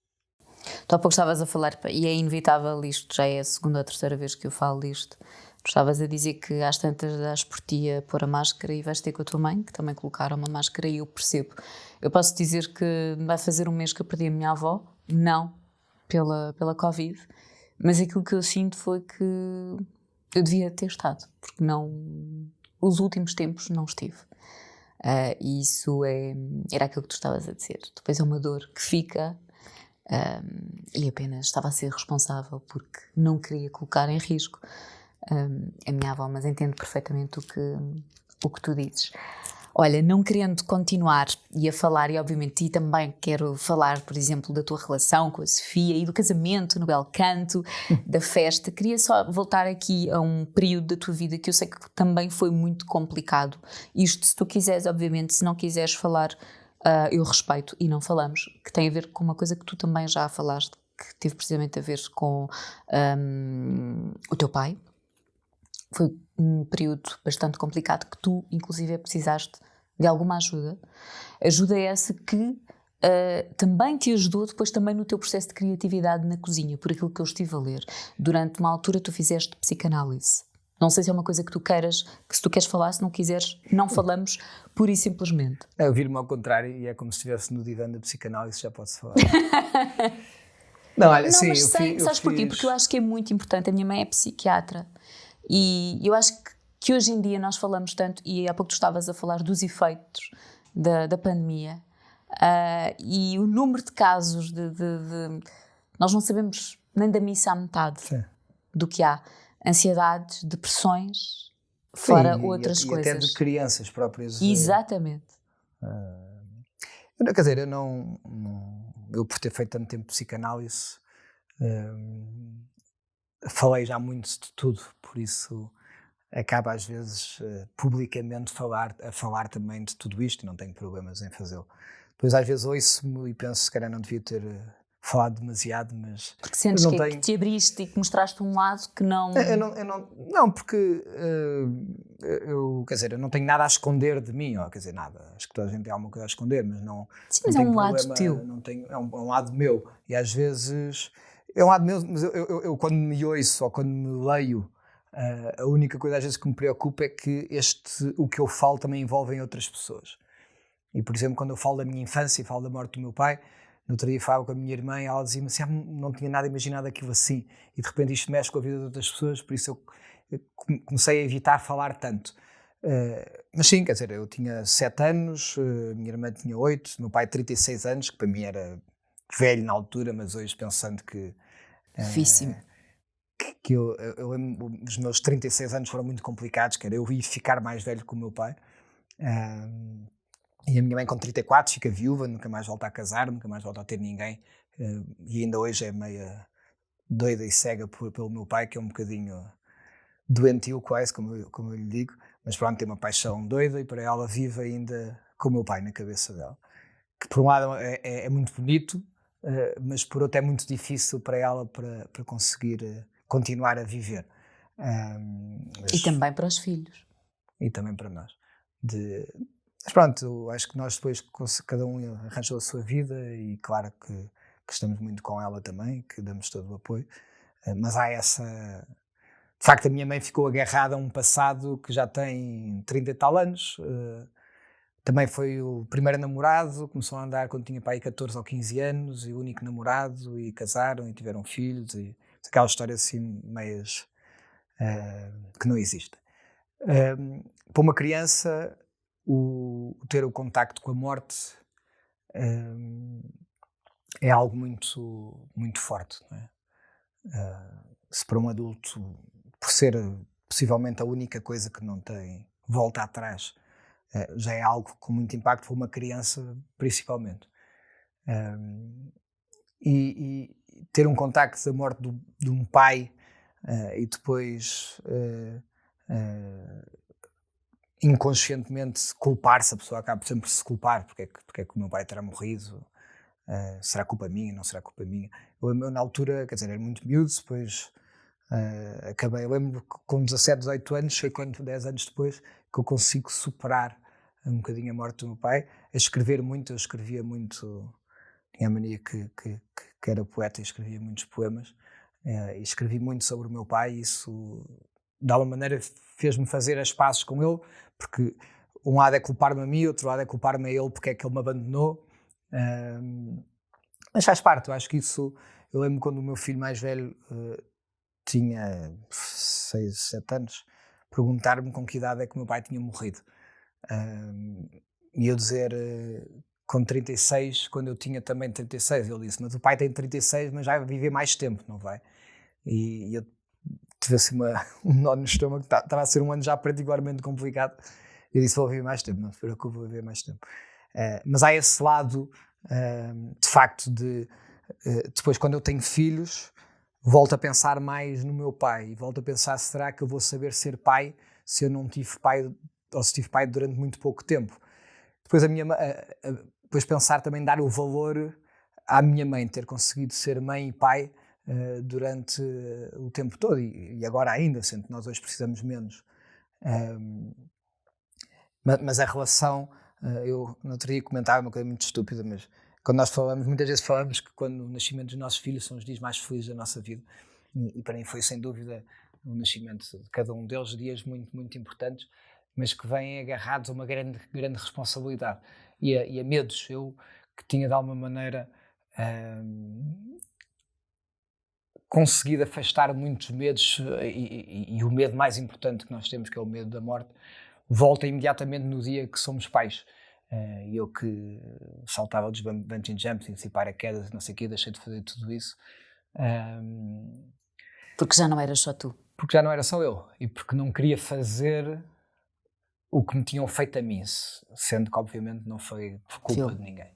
Tu há pouco estavas a falar, e é inevitável isto, já é a segunda ou terceira vez que eu falo disto. Tu estavas a dizer que às tantas dás por ti a pôr a máscara e vais ter com a tua mãe, que também colocaram uma máscara, e eu percebo. Eu posso dizer que vai fazer um mês que eu perdi a minha avó, não pela Covid, mas aquilo que eu sinto foi que eu devia ter estado, porque os últimos tempos não estive. E isso era aquilo que tu estavas a dizer. Depois é uma dor que fica, e apenas estava a ser responsável porque não queria colocar em risco a minha avó, mas entendo perfeitamente o que tu dizes. Olha, não querendo continuar e a falar, e obviamente também quero falar, por exemplo, da tua relação com a Sofia e do casamento no Bel Canto, da festa, queria só voltar aqui a um período da tua vida que eu sei que também foi muito complicado. Isto, se tu quiseres, obviamente, se não quiseres falar, eu respeito e não falamos, que tem a ver com uma coisa que tu também já falaste, que teve precisamente a ver com o teu pai. Foi um período bastante complicado que tu, inclusive, precisaste de alguma ajuda. Ajuda essa que também te ajudou depois também no teu processo de criatividade na cozinha, por aquilo que eu estive a ler. Durante uma altura tu fizeste psicanálise. Não sei se é uma coisa que tu queiras, que se tu queres falar, se não quiseres, não falamos, pura e simplesmente. Eu viro-me ao contrário e é como se estivesse no divã da psicanálise, já posso falar. Não, olha, sim, mas sabes porquê? Porque eu acho que é muito importante. A minha mãe é psiquiatra. E eu acho que hoje em dia nós falamos tanto, e há pouco tu estavas a falar dos efeitos da pandemia, e o número de casos nós não sabemos nem da missa à metade. Sim. Do que há. Ansiedades, depressões, fora outras coisas. E até de crianças próprias. Exatamente. Quer dizer, eu por ter feito tanto tempo de psicanálise, falei já muito de tudo, por isso acaba às vezes publicamente a falar também de tudo isto, e não tenho problemas em fazê-lo. Depois às vezes ouço-me e penso, se calhar não devia ter falado demasiado, mas... Porque sentes que te abriste e que mostraste um lado que não... Não, porque quer dizer, eu não tenho nada a esconder de mim, quer dizer, nada, acho que toda a gente tem alguma coisa a esconder, mas não... Sim, mas não é um lado teu. É um lado meu, e às vezes... É um lado meu, mas eu quando me ouço ou quando me leio, a única coisa às vezes que me preocupa é que o que eu falo também envolve outras pessoas. E, por exemplo, quando eu falo da minha infância e falo da morte do meu pai, no outro dia falo com a minha irmã e ela dizia-me assim, não tinha nada imaginado aquilo assim, e de repente isto mexe com a vida de outras pessoas, por isso comecei a evitar falar tanto. Mas sim, quer dizer, eu tinha 7 anos, minha irmã tinha 8, meu pai 36 anos, que para mim era velho na altura, mas hoje pensando que... Difícil. que eu lembro, os meus 36 anos foram muito complicados, que era eu ir ficar mais velho que o meu pai. E a minha mãe com 34 fica viúva, nunca mais volta a casar, nunca mais volta a ter ninguém. E ainda hoje é meia doida e cega pelo meu pai, que é um bocadinho doentio quase, como eu lhe digo. Mas pronto, tem uma paixão doida e para ela vive ainda com o meu pai na cabeça dela. Que por um lado é muito bonito, mas por outro é muito difícil para ela para conseguir continuar a viver. E também para os filhos. E também para nós. Mas pronto, acho que nós depois, cada um arranjou a sua vida e claro que estamos muito com ela também, que damos todo o apoio. Mas há essa... De facto, a minha mãe ficou agarrada a um passado que já tem 30 e tal anos. Também foi o primeiro namorado, começou a andar quando tinha pai 14 ou 15 anos, e o único namorado, e casaram e tiveram filhos, e aquela história assim, meias que não existe. Para uma criança, ter o contacto com a morte é algo muito, muito forte, não é? Se para um adulto, por ser possivelmente a única coisa que não tem volta atrás, já é algo com muito impacto, para uma criança principalmente. E ter um contacto da morte de um pai e depois inconscientemente culpar-se, a pessoa acaba sempre por se culpar, porque é que o meu pai terá morrido, será culpa minha, não será culpa minha. Eu na altura, quer dizer, era muito miúdo, depois acabei, eu lembro que com 17, 18 anos, foi quando 10 anos depois que eu consigo superar um bocadinho a morte do meu pai, a escrever muito. Eu escrevia muito, tinha a mania que era poeta e escrevia muitos poemas, e escrevi muito sobre o meu pai, e isso de alguma maneira fez-me fazer as pazes com ele, porque um lado é culpar-me a mim, outro lado é culpar-me a ele porque é que ele me abandonou, mas faz parte. Eu acho que isso, eu lembro quando o meu filho mais velho tinha 6, 7 anos, perguntar-me com que idade é que o meu pai tinha morrido. E eu dizer com 36, quando eu tinha também 36, ele disse, mas o pai tem 36, mas já vai viver mais tempo, não vai? E eu tive assim um nó no estômago, estava a ser um ano já particularmente complicado. Eu disse, vou viver mais tempo, não se preocupe, vou viver mais tempo. Mas há esse lado, de facto, depois quando eu tenho filhos, volto a pensar mais no meu pai, e volto a pensar, será que eu vou saber ser pai se eu não tive pai, ou se tive pai durante muito pouco tempo? Depois depois pensar também, dar o valor à minha mãe, ter conseguido ser mãe e pai durante o tempo todo, e agora ainda, sendo que nós hoje precisamos menos. Mas a relação, eu no outro dia comentava uma coisa muito estúpida, mas quando nós falamos, muitas vezes falamos que quando o nascimento dos nossos filhos são os dias mais felizes da nossa vida, e para mim foi sem dúvida o nascimento de cada um deles, dias muito, muito importantes, mas que vêm agarrados a uma grande, grande responsabilidade e a medos. Eu que tinha de alguma maneira conseguido afastar muitos medos, e o medo mais importante que nós temos, que é o medo da morte, volta imediatamente no dia que somos pais. Eu que saltava dos bungee jumps e paraquedas, não sei o quê, deixei de fazer tudo isso. Porque já não eras só tu. Porque já não era só eu. E porque não queria fazer o que me tinham feito a mim, sendo que obviamente não foi por culpa de ninguém.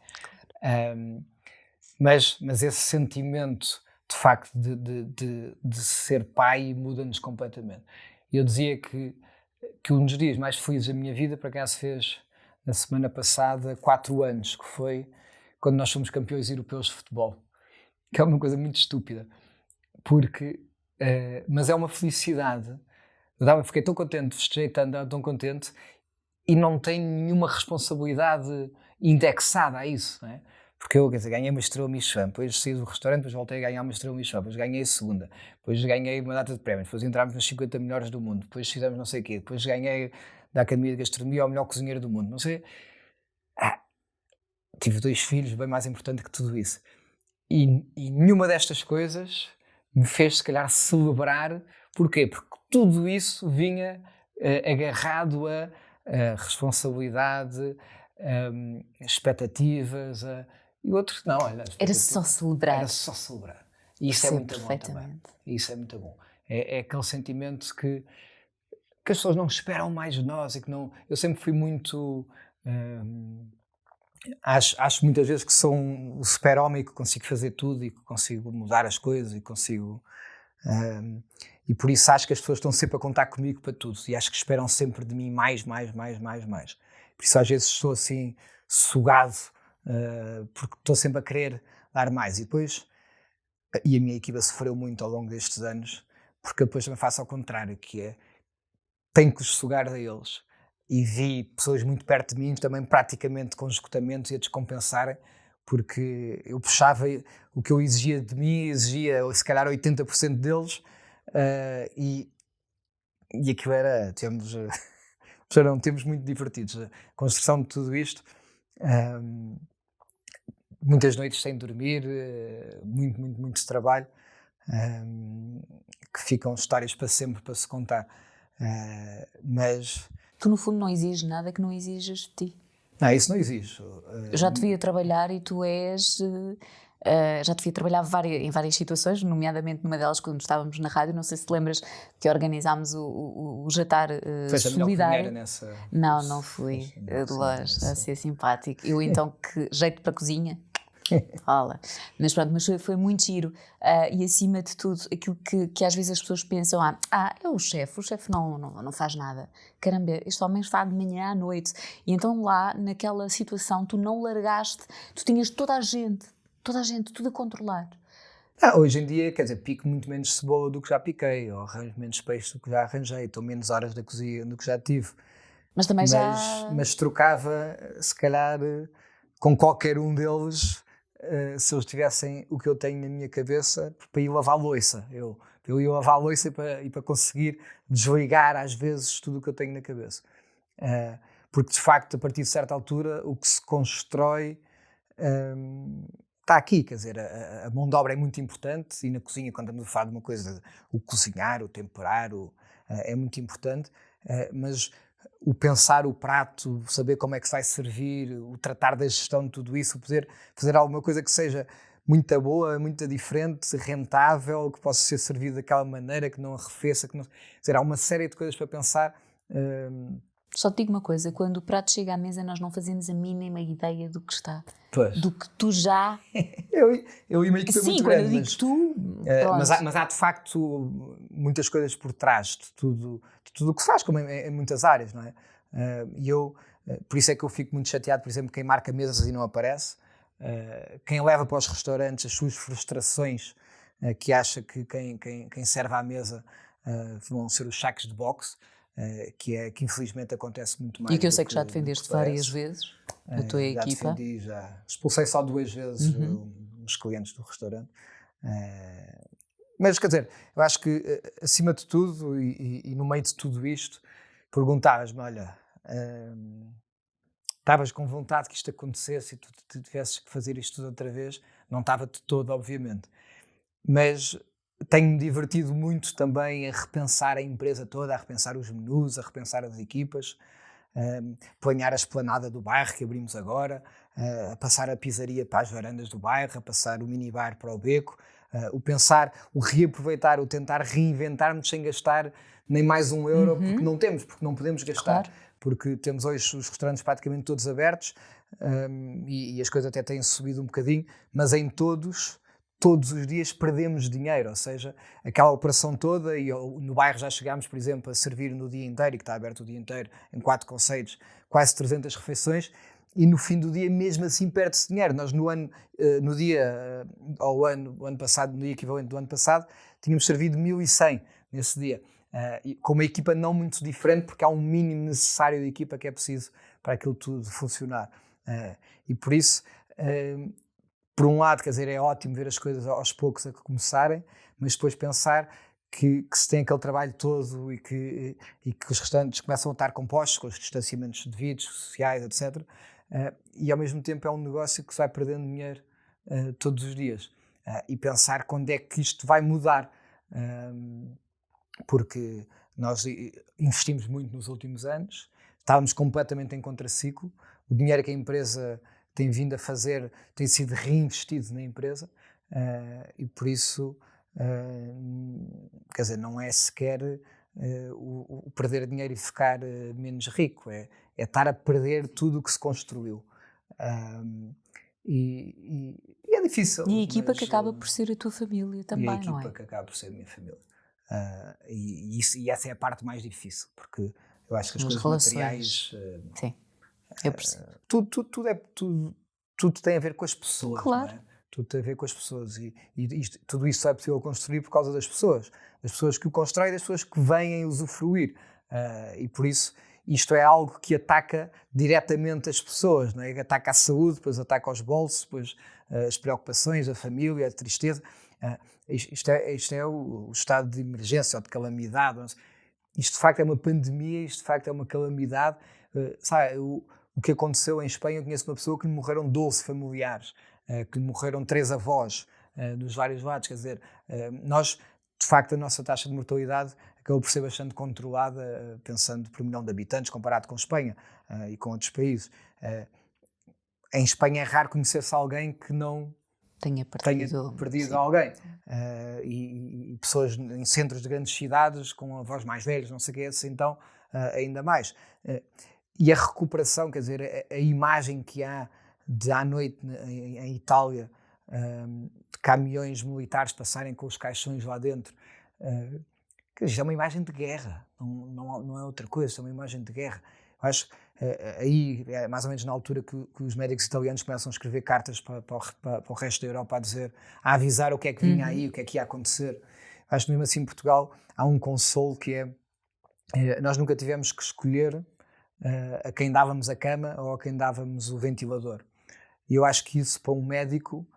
Mas esse sentimento, de facto, de ser pai muda-nos completamente. Eu dizia que um dos dias mais felizes da minha vida, por acaso, fez na semana passada 4 anos, que foi quando nós fomos campeões europeus de futebol, que é uma coisa muito estúpida, porque mas é uma felicidade. Fiquei tão contente, festejei tanto, tão contente, e não tenho nenhuma responsabilidade indexada a isso, não é? Porque eu, quer dizer, ganhei uma estrela Michelin, depois saí do restaurante, depois voltei a ganhar uma estrela Michelin, depois ganhei a segunda, depois ganhei uma data de prémios, depois entramos nos 50 melhores do mundo, depois fizemos não sei o quê, depois ganhei da Academia de Gastronomia ao melhor cozinheiro do mundo, não sei. Tive 2 filhos, bem mais importante que tudo isso. E nenhuma destas coisas me fez, se calhar, celebrar. Porquê? Porque tudo isso vinha agarrado a responsabilidade, expectativas, e o outro não, olha, era só celebrar. Era só celebrar. E isso é muito bom também. Isso é muito bom. É aquele sentimento que as pessoas não esperam mais de nós e que não... Eu sempre fui muito... Acho muitas vezes que sou um super-homem, que consigo fazer tudo e que consigo mudar as coisas e consigo... e por isso acho que as pessoas estão sempre a contar comigo para tudo e acho que esperam sempre de mim mais. Por isso às vezes sou assim sugado, porque estou sempre a querer dar mais. E depois, e a minha equipa sofreu muito ao longo destes anos, porque depois também faço ao contrário, que é, tenho que os sugar a eles. E vi pessoas muito perto de mim também praticamente com esgotamentos e a descompensarem, porque eu puxava o que eu exigia de mim, exigia se calhar 80% deles, e aquilo era, eram tempos muito divertidos. A construção de tudo isto, muitas noites sem dormir, muito trabalho, que ficam histórias para sempre para se contar, mas... Tu, no fundo, não exiges nada que não exijas de ti. Não, isso não exijo. Eu já devia trabalhar e tu és... já devia trabalhar em várias situações, nomeadamente numa delas quando estávamos na rádio. Não sei se te lembras que organizámos o jantar solidário. Nessa... Não fui de longe, a ser simpático. Eu então, que jeito para a cozinha... Fala. Mas pronto, mas foi muito giro, e acima de tudo aquilo que às vezes as pessoas pensam, é o chefe não faz nada, caramba, este homem está de manhã à noite, e então lá naquela situação tu não largaste, tu tinhas toda a gente, tudo a controlar. Hoje em dia, quer dizer, pico muito menos cebola do que já piquei, ou arranjo menos peixe do que já arranjei, estou menos horas da cozinha do que já tive, mas também mas trocava se calhar com qualquer um deles, se eles tivessem o que eu tenho na minha cabeça para ir lavar a louça. Eu ia lavar a louça e para conseguir desligar às vezes tudo o que eu tenho na cabeça. Porque de facto, a partir de certa altura, o que se constrói está aqui. Quer dizer, a mão de obra é muito importante, e na cozinha, quando estamos a falar de uma coisa, o cozinhar, o temperar, é muito importante, mas o pensar o prato, saber como é que se vai servir, o tratar da gestão de tudo isso, o poder fazer alguma coisa que seja muito boa, muito diferente, rentável, que possa ser servido daquela maneira, que não arrefeça, quer dizer, há uma série de coisas para pensar. Só te digo uma coisa, quando o prato chega à mesa nós não fazemos a mínima ideia do que está. Pois. Do que tu já... eu e uma equipa muito grande. Sim, quando eu digo tu... Mas há de facto muitas coisas por trás de tudo o que se faz, como em muitas áreas, não é? Por isso é que eu fico muito chateado, por exemplo, quem marca mesas e não aparece, quem leva para os restaurantes as suas frustrações, que acha que quem serve à mesa vão ser os saques de boxe, que infelizmente acontece muito mais. E que eu sei que já defendeste várias vezes a tua equipa. Já expulsei só 2 vezes uns clientes do restaurante. Mas quer dizer, eu acho que acima de tudo e no meio de tudo isto, perguntavas-me, olha, estavas com vontade que isto acontecesse e tu tivesses que fazer isto tudo outra vez? Não estava de todo, obviamente, mas tenho-me divertido muito também a repensar a empresa toda, a repensar os menus, a repensar as equipas, planear a esplanada do bairro que abrimos agora, a passar a pizzaria para as varandas do bairro, a passar o minibar para o beco, o reaproveitar, o tentar reinventar-nos sem gastar nem mais €1, porque não podemos gastar, claro. Porque temos hoje os restaurantes praticamente todos abertos, e as coisas até têm subido um bocadinho, mas em todos os dias perdemos dinheiro, ou seja, aquela operação toda, e no bairro já chegámos, por exemplo, a servir no dia inteiro, e que está aberto o dia inteiro, em 4 conceitos, quase 300 refeições, e no fim do dia mesmo assim perde-se dinheiro. Nós no ano passado, no dia equivalente do ano passado, tínhamos servido 1.100 nesse dia, com uma equipa não muito diferente, porque há um mínimo necessário de equipa que é preciso para aquilo tudo funcionar, e por isso... por um lado, quer dizer, é ótimo ver as coisas aos poucos a começarem, mas depois pensar que se tem aquele trabalho todo e que os restaurantes começam a estar compostos com os distanciamentos devidos, sociais, etc. E ao mesmo tempo é um negócio que se vai perdendo dinheiro todos os dias. E pensar quando é que isto vai mudar. porque nós investimos muito nos últimos anos, estávamos completamente em contraciclo, o dinheiro que a empresa tem vindo a fazer tem sido reinvestido na empresa, e por isso, quer dizer, não é sequer o perder dinheiro e ficar menos rico, é estar a perder tudo o que se construiu. E é difícil. E a equipa que acaba por ser a tua família também, não é? E a equipa que acaba por ser a minha família. E essa é a parte mais difícil, porque eu acho que as coisas materiais... Sim, eu percebo. Tudo tem a ver com as pessoas, claro. Não é? Tudo tem a ver com as pessoas e tudo isso é possível construir por causa das pessoas que o constroem e das pessoas que vêm usufruir, e por isso isto é algo que ataca diretamente as pessoas, não é? Ataca a saúde, depois ataca os bolsos, depois as preocupações, a família, a tristeza. Isto é o estado de emergência ou de calamidade. Isto de facto é uma pandemia, isto de facto é uma calamidade. Sabe, o que aconteceu em Espanha, eu conheço uma pessoa que lhe morreram 12 familiares, que lhe morreram 3 avós dos vários lados. Quer dizer, nós, de facto, a nossa taxa de mortalidade acabou por ser bastante controlada, pensando por 1 milhão de habitantes, comparado com Espanha e com outros países. Em Espanha é raro conhecer-se alguém que não tenha perdido alguém. E pessoas em centros de grandes cidades, com avós mais velhos, não sei o que é assim, então ainda mais. E a recuperação, quer dizer, a imagem que há de à noite em Itália, de caminhões militares passarem com os caixões lá dentro, isto é uma imagem de guerra, não é outra coisa, é uma imagem de guerra. Eu acho aí é mais ou menos na altura que os médicos italianos começam a escrever cartas para o resto da Europa a avisar o que é que vinha aí, o que é que ia acontecer. Acho que mesmo assim em Portugal há um consolo que é nós nunca tivemos que escolher a quem dávamos a cama ou a quem dávamos o ventilador. E eu acho que isso para um médico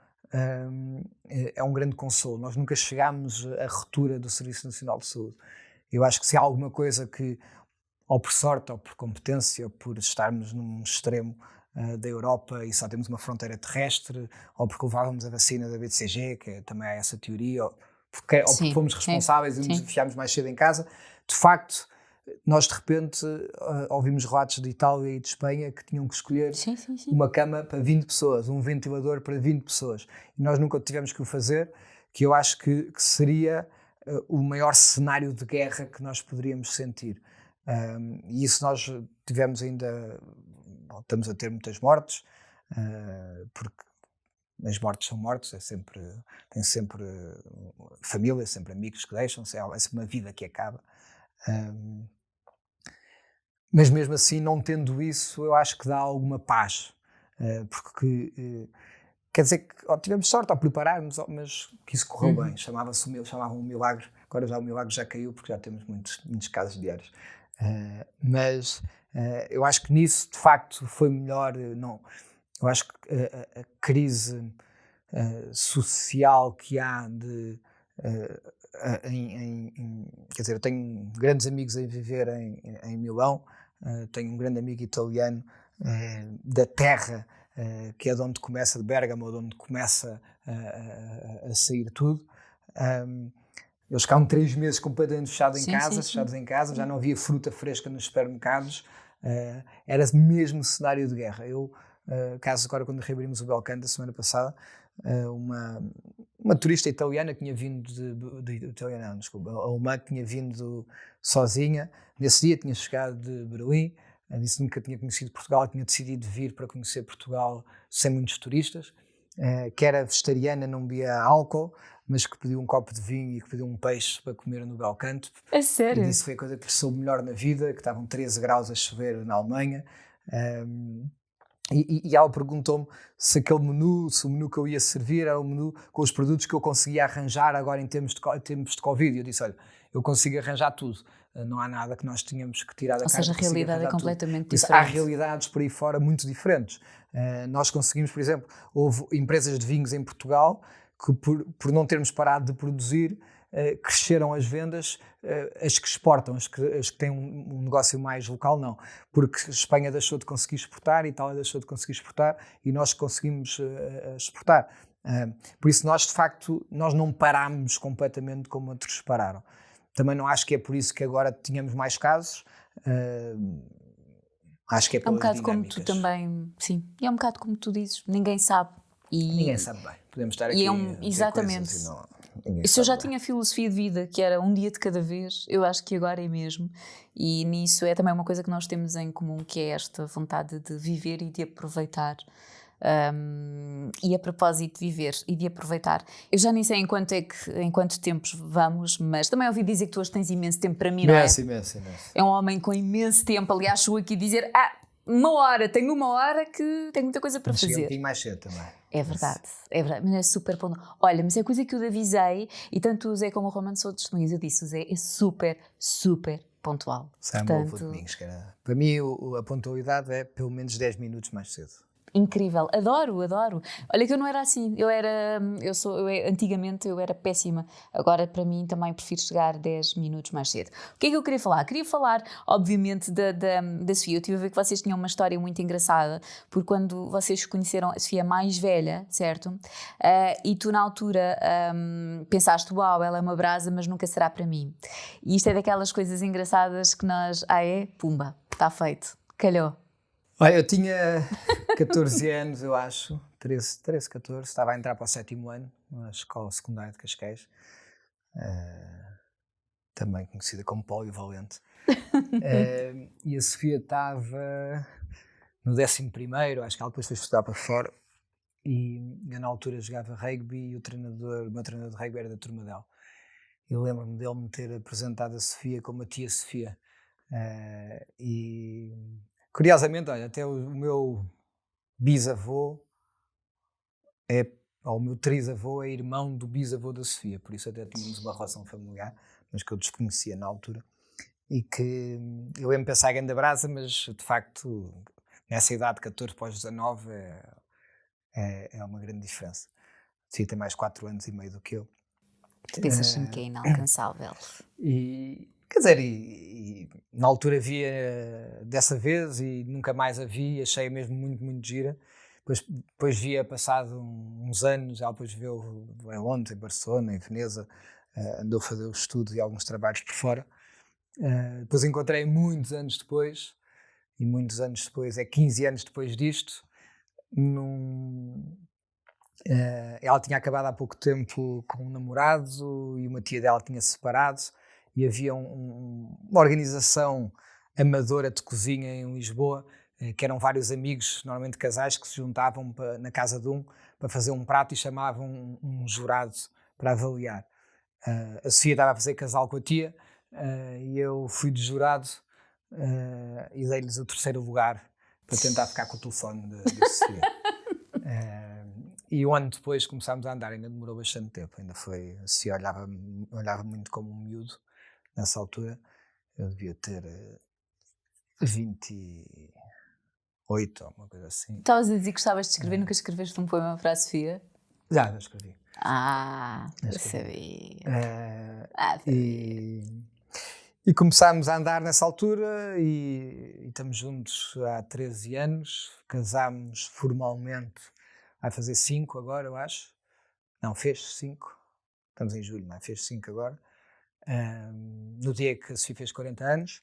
é um grande consolo. Nós nunca chegámos à ruptura do Serviço Nacional de Saúde. Eu acho que se há alguma coisa que, ou por sorte, ou por competência, ou por estarmos num extremo da Europa e só temos uma fronteira terrestre, ou porque levávamos a vacina da BCG, que também há essa teoria, ou porque fomos responsáveis e nos enfiámos mais cedo em casa, de facto, nós de repente ouvimos relatos de Itália e de Espanha que tinham que escolher uma cama para 20 pessoas, um ventilador para 20 pessoas. E nós nunca tivemos que o fazer, que eu acho que seria o maior cenário de guerra que nós poderíamos sentir. E isso nós tivemos ainda, estamos a ter muitas mortes, porque as mortes são mortes, tem sempre família, sempre amigos que deixam-se, é sempre uma vida que acaba. Mas mesmo assim, não tendo isso, eu acho que dá alguma paz, porque quer dizer que tivemos sorte ao prepararmos, mas que isso correu bem, chamavam um milagre. Agora já o milagre já caiu porque já temos muitos casos diários, mas eu acho que nisso de facto foi melhor. Não, eu acho que a crise social que há quer dizer, eu tenho grandes amigos a viver em Milão, tenho um grande amigo italiano da terra, que é de onde começa, de Bérgamo, de onde começa a sair tudo. Eles ficaram 3 meses completamente fechados em casa, já não havia fruta fresca nos supermercados, era mesmo cenário de guerra. Caso agora, quando reabrimos o Belcanto, a semana passada, uma turista italiana que tinha vindo alemã, que tinha vindo sozinha, nesse dia tinha chegado de Berlim, disse que nunca tinha conhecido Portugal, tinha decidido vir para conhecer Portugal sem muitos turistas, que era vegetariana, não bebia álcool, mas que pediu um copo de vinho e que pediu um peixe para comer no Belcanto. É sério? E disse que foi a coisa que lhe soube melhor na vida, que estavam 13 graus a chover na Alemanha. E ela perguntou-me se o menu que eu ia servir era o menu com os produtos que eu conseguia arranjar agora em termos de Covid. E eu disse, olha, eu consigo arranjar tudo. Não há nada que nós tínhamos que tirar da casa. Ou seja, a realidade é completamente diferente. Há realidades por aí fora muito diferentes. Nós conseguimos, por exemplo, houve empresas de vinhos em Portugal que por não termos parado de produzir, cresceram as vendas, as que exportam, as que têm um negócio mais local, não. Porque Espanha deixou de conseguir exportar, Itália deixou de conseguir exportar e nós conseguimos exportar. Por isso nós, de facto, nós não parámos completamente como outros pararam. Também não acho que é por isso que agora tínhamos mais casos. Acho que é pelas bocado dinâmicas. Como tu também, sim. E é um bocado como tu dizes, ninguém sabe. Ninguém sabe bem. Podemos estar aqui exatamente. Se eu já tinha filosofia de vida, que era um dia de cada vez, eu acho que agora é mesmo. E nisso é também uma coisa que nós temos em comum, que é esta vontade de viver e de aproveitar. E a propósito de viver e de aproveitar. Eu já nem sei em quanto tempos vamos, mas também ouvi dizer que tu hoje tens imenso tempo para mim, não é? Imenso. É um homem com imenso tempo. Aliás, chegou aqui dizer, tenho uma hora que tenho muita coisa para fazer. Cheguei um pouquinho mais cedo também. É verdade, mas é super bom. Olha, mas é coisa que eu avisei, e tanto o Zé como o Romano são testemunhas. Eu disse, o Zé é super, super pontual. Portanto, para mim, a pontualidade é pelo menos 10 minutos mais cedo. Incrível, adoro. Olha que eu não era assim, antigamente eu era péssima, agora para mim também prefiro chegar 10 minutos mais cedo. O que é que eu queria falar? Queria falar, obviamente, da Sofia. Eu estive a ver que vocês tinham uma história muito engraçada, porque quando vocês conheceram a Sofia mais velha, certo? E tu na altura pensaste, uau, ela é uma brasa, mas nunca será para mim. E isto é daquelas coisas engraçadas que nós, pumba, está feito, calhou. Olha, eu tinha 14 anos, eu acho, 13, 14, estava a entrar para o 7º ano, na escola secundária de Cascais, também conhecida como polivalente. E a Sofia estava no 11º, acho que ela depois foi estudar para fora, e eu na altura jogava rugby e o meu treinador de rugby era da turma dela. Eu lembro-me dele me ter apresentado a Sofia como a tia Sofia. E curiosamente, olha, até o meu bisavô ou o meu trisavô é irmão do bisavô da Sofia, por isso até tínhamos uma relação familiar, mas que eu desconhecia na altura. E que eu lembro de pensar em grande brasa, mas de facto, nessa idade de 14 para os 19, é uma grande diferença. A Sofia tem mais 4 anos e meio do que eu. Tu pensas sempre que é inalcançável. Quer dizer, e na altura via dessa vez e nunca mais a vi, achei mesmo muito, muito gira. Depois via passado uns anos, ela depois viveu em Londres, em Barcelona, em Veneza, andou a fazer o estudo e alguns trabalhos por fora. Depois encontrei muitos anos depois, e muitos anos depois, 15 anos depois disto, ela tinha acabado há pouco tempo com um namorado e uma tia dela tinha separado. E havia uma organização amadora de cozinha em Lisboa, que eram vários amigos, normalmente casais, que se juntavam na casa de para fazer um prato e chamavam um jurado para avaliar. A Sofia estava a fazer casal com a tia e eu fui de jurado e dei-lhes o 3º lugar para tentar ficar com o telefone da Sofia. E um ano depois começámos a andar, ainda demorou bastante tempo, a Sofia olhava muito como um miúdo. Nessa altura, eu devia ter 28 ou alguma coisa assim. Estavas a dizer que gostavas de escrever, nunca escreveste um poema para a Sofia? Já escrevi. Eu sabia. E começámos a andar nessa altura e estamos juntos há 13 anos. Casámos formalmente, vai fazer 5 agora, eu acho. Não, fez 5. Estamos em julho, não é? Fez 5 agora. No dia que a Sofia fez 40 anos,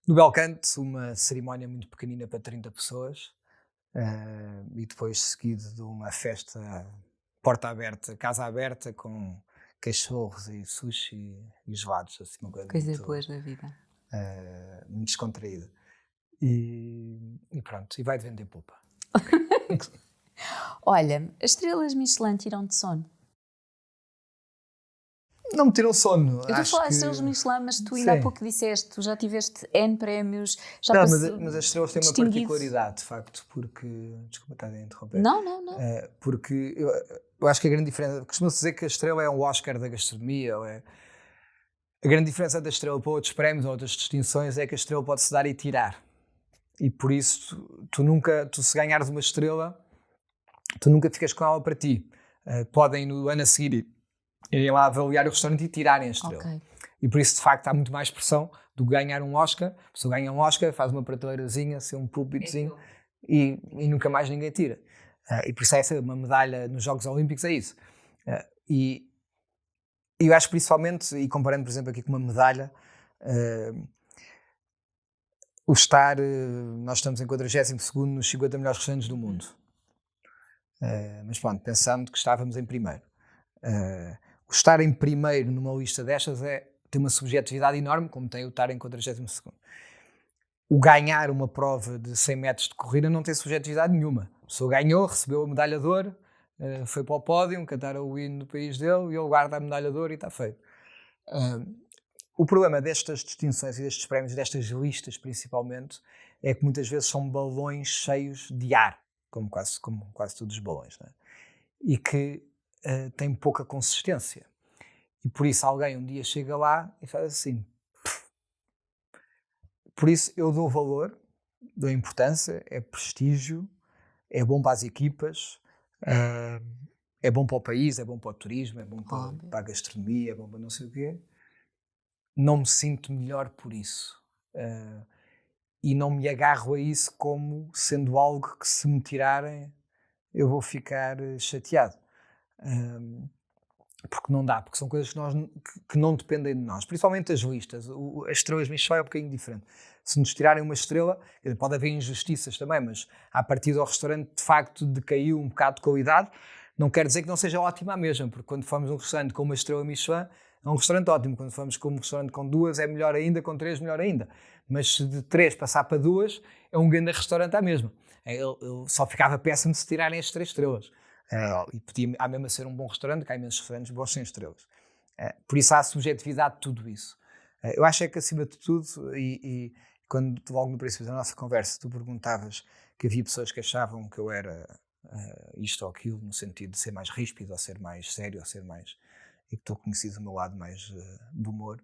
no Belcanto, uma cerimónia muito pequenina para 30 pessoas, e depois seguido de uma festa, porta aberta, casa aberta, com cachorros e sushi e gelados, assim, uma coisa boas da vida. Muito descontraída. E pronto, e vai de vender polpa. Olha, as estrelas Michelin tiram de sono? Não me tiram sono. Eu estou a falar de estrelas Michelin, mas tu ainda há pouco disseste, tu já tiveste N prémios. Mas as estrelas têm uma particularidade, de facto, porque... Desculpa estar a interromper. Não. Porque eu acho que a grande diferença... Costuma-se dizer que a estrela é um Oscar da gastronomia. A grande diferença da estrela para outros prémios ou outras distinções é que a estrela pode-se dar e tirar. E por isso, tu se ganhares uma estrela, tu nunca ficas com ela para ti. Podem no ano a seguir irem lá avaliar o restaurante e tirarem a estrela. Okay. E por isso, de facto, há muito mais pressão do que ganhar um Oscar. A pessoa ganha um Oscar, faz uma prateleirazinha, assim, um púlpitozinho e nunca mais ninguém tira. E por isso uma medalha nos Jogos Olímpicos é isso. E eu acho principalmente, e comparando por exemplo aqui com uma medalha, o estar, nós estamos em 42º nos 50 melhores restaurantes do mundo. Mas pronto, pensando que estávamos em primeiro. O estar em primeiro numa lista destas tem uma subjetividade enorme, como tem o estar em 42º. O ganhar uma prova de 100 metros de corrida não tem subjetividade nenhuma. A pessoa ganhou, recebeu a medalha de ouro, foi para o pódio, cantaram o hino do país dele e ele guarda a medalha de ouro e está feito. O problema destas distinções e destes prémios, destas listas principalmente, é que muitas vezes são balões cheios de ar, como quase todos os balões, não é? E que têm pouca consistência. E por isso alguém um dia chega lá e faz assim. Por isso eu dou valor, dou importância, é prestígio, é bom para as equipas, é bom para o país, é bom para o turismo, é bom para a gastronomia, é bom para não sei o quê. Não me sinto melhor por isso. E não me agarro a isso como sendo algo que, se me tirarem, eu vou ficar chateado. Porque não dá, porque são coisas que não dependem de nós. Principalmente as listas. As estrelas Michelin é um bocadinho diferente. Se nos tirarem uma estrela, pode haver injustiças também, mas a partir do restaurante de facto decaiu um bocado de qualidade, não quer dizer que não seja ótima a mesma, porque quando formos um restaurante com uma estrela Michelin, é um restaurante ótimo. Quando formos com um restaurante com 2, é melhor ainda, com 3, melhor ainda. Mas se de 3 passar para 2, é um grande restaurante à mesma. Ele só ficava péssimo se tirarem as 3 estrelas. E podia à mesma ser um bom restaurante, que há imensos restaurantes bons sem estrelas. Por isso há a subjetividade de tudo isso. Eu acho que acima de tudo, e quando logo no princípio da nossa conversa tu perguntavas que havia pessoas que achavam que eu era isto ou aquilo, no sentido de ser mais ríspido, ou ser mais sério, ou ser mais... e que tu conheces o meu lado mais do humor.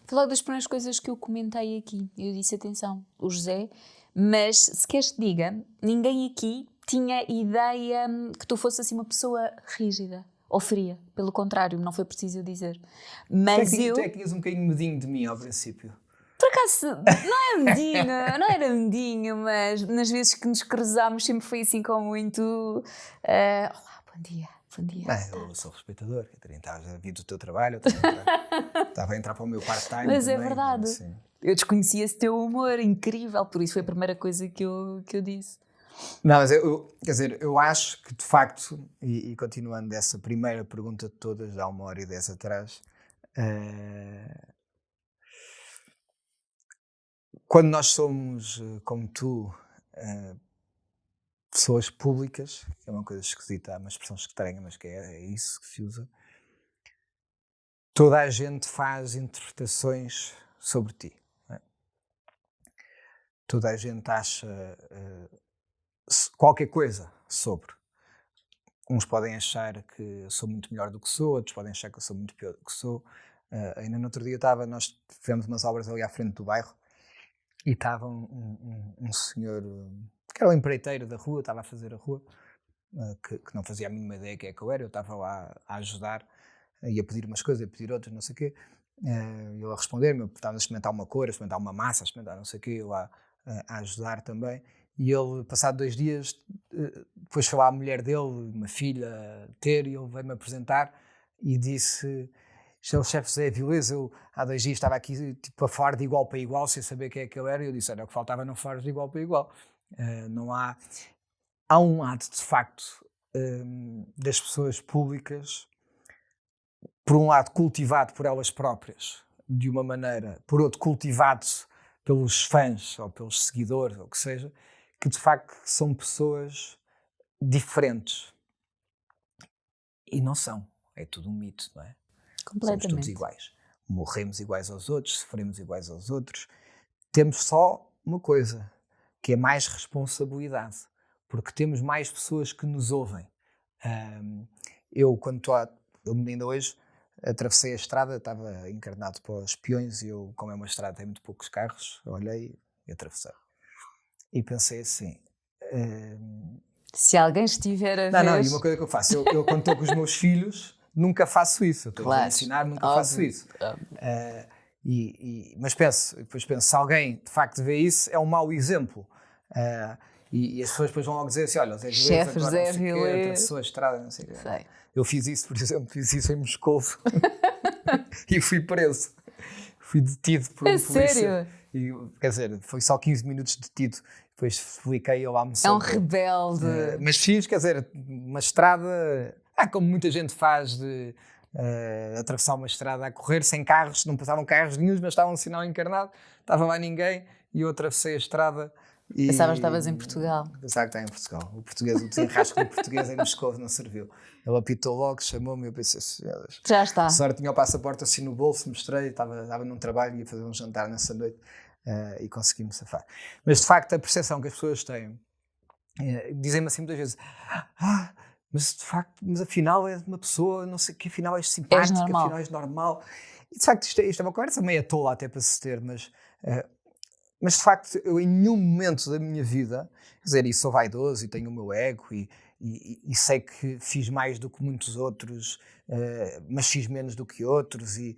Foi logo das primeiras coisas que eu comentei aqui. Eu disse, atenção, o José, mas se queres que diga, ninguém aqui tinha ideia que tu fosse assim uma pessoa rígida ou fria. Pelo contrário, não foi preciso eu dizer. Mas tu é que tinhas um bocadinho medinho de mim ao princípio. Por acaso, não é medinho, não era medinho, mas nas vezes que nos cruzámos sempre foi assim com muito... Olá, bom dia. Bom dia. Eu sou respeitador, Catarina, estavas a vir do teu trabalho, estava a entrar para o meu part-time. Mas também, é verdade. Assim. Eu desconhecia esse teu humor incrível, por isso foi a primeira coisa que eu disse. Não, mas eu acho que de facto, e continuando dessa primeira pergunta de todas, há 1h10 atrás, quando nós somos, como tu, pessoas públicas, que é uma coisa esquisita, há uma expressão estranha, mas que é isso que se usa, toda a gente faz interpretações sobre ti. Não é? Toda a gente acha qualquer coisa sobre. Uns podem achar que eu sou muito melhor do que sou, outros podem achar que eu sou muito pior do que sou. Ainda no outro dia nós fizemos umas obras ali à frente do bairro e estava um senhor que era o empreiteiro da rua, estava a fazer a rua, que não fazia a mínima ideia quem é que eu era. Eu estava lá a ajudar, ia pedir umas coisas, ia pedir outras, não sei o quê. Ele a responder-me, eu estava a experimentar uma cor, a experimentar uma massa, a experimentar não sei o quê, eu lá a ajudar também. E ele, passado 2 dias, depois foi lá a mulher dele, uma filha ter, e ele veio-me apresentar e disse: "Isto é o chefe José Avilés, eu há 2 dias estava aqui tipo, a falar de igual para igual, sem saber quem é que ele era", e eu disse: "Olha, o que faltava não falar de igual para igual". Não há um lado, de facto, das pessoas públicas, por um lado cultivado por elas próprias, de uma maneira, por outro cultivado pelos fãs, ou pelos seguidores, ou o que seja, que de facto são pessoas diferentes. E não são. É tudo um mito, não é? Completamente. Somos todos iguais. Morremos iguais aos outros, sofremos iguais aos outros. Temos só uma coisa, que é mais responsabilidade. Porque temos mais pessoas que nos ouvem. Eu, ainda hoje, atravessei a estrada, estava encarnado para os peões e eu, como é uma estrada, tem muito poucos carros, olhei e atravessei. E pensei assim... Se alguém estiver a ver... Não, e uma coisa que eu faço, eu quando estou com os meus filhos, nunca faço isso. Eu estou a ensinar, nunca faço isso. Mas depois penso, se alguém de facto vê isso, é um mau exemplo. E as pessoas depois vão logo dizer assim, olha, chefe José Avilés, outra pessoa estrada, não sei o quê. Eu fiz isso, por exemplo, em Moscovo e fui preso. Fui detido por um polícia. Sério? E, quer dizer, foi só 15 minutos detido. Depois expliquei eu lá me É um rebelde. Mas fiz, quer dizer, uma estrada, como muita gente faz de atravessar uma estrada a correr, sem carros, não passavam carros nenhum, mas estava um sinal encarnado, estava lá ninguém e eu atravessei a estrada. Pensavas que estavas em Portugal. Pensava que estava em Portugal. O desenrasco do português em Moscou não serviu. Ele apitou logo, chamou-me e eu pensei, já está. Sorte, tinha o passaporte assim no bolso, mostrei, estava num trabalho, ia fazer um jantar nessa noite e consegui-me safar. Mas de facto a percepção que as pessoas têm, dizem-me assim muitas vezes, mas de facto, mas afinal é uma pessoa, não sei o que, afinal és simpática, afinal és normal. E de facto isto é uma conversa meio tola até para se ter, mas de facto eu em nenhum momento da minha vida, quer dizer, e sou vaidoso e tenho o meu ego e sei que fiz mais do que muitos outros, mas fiz menos do que outros e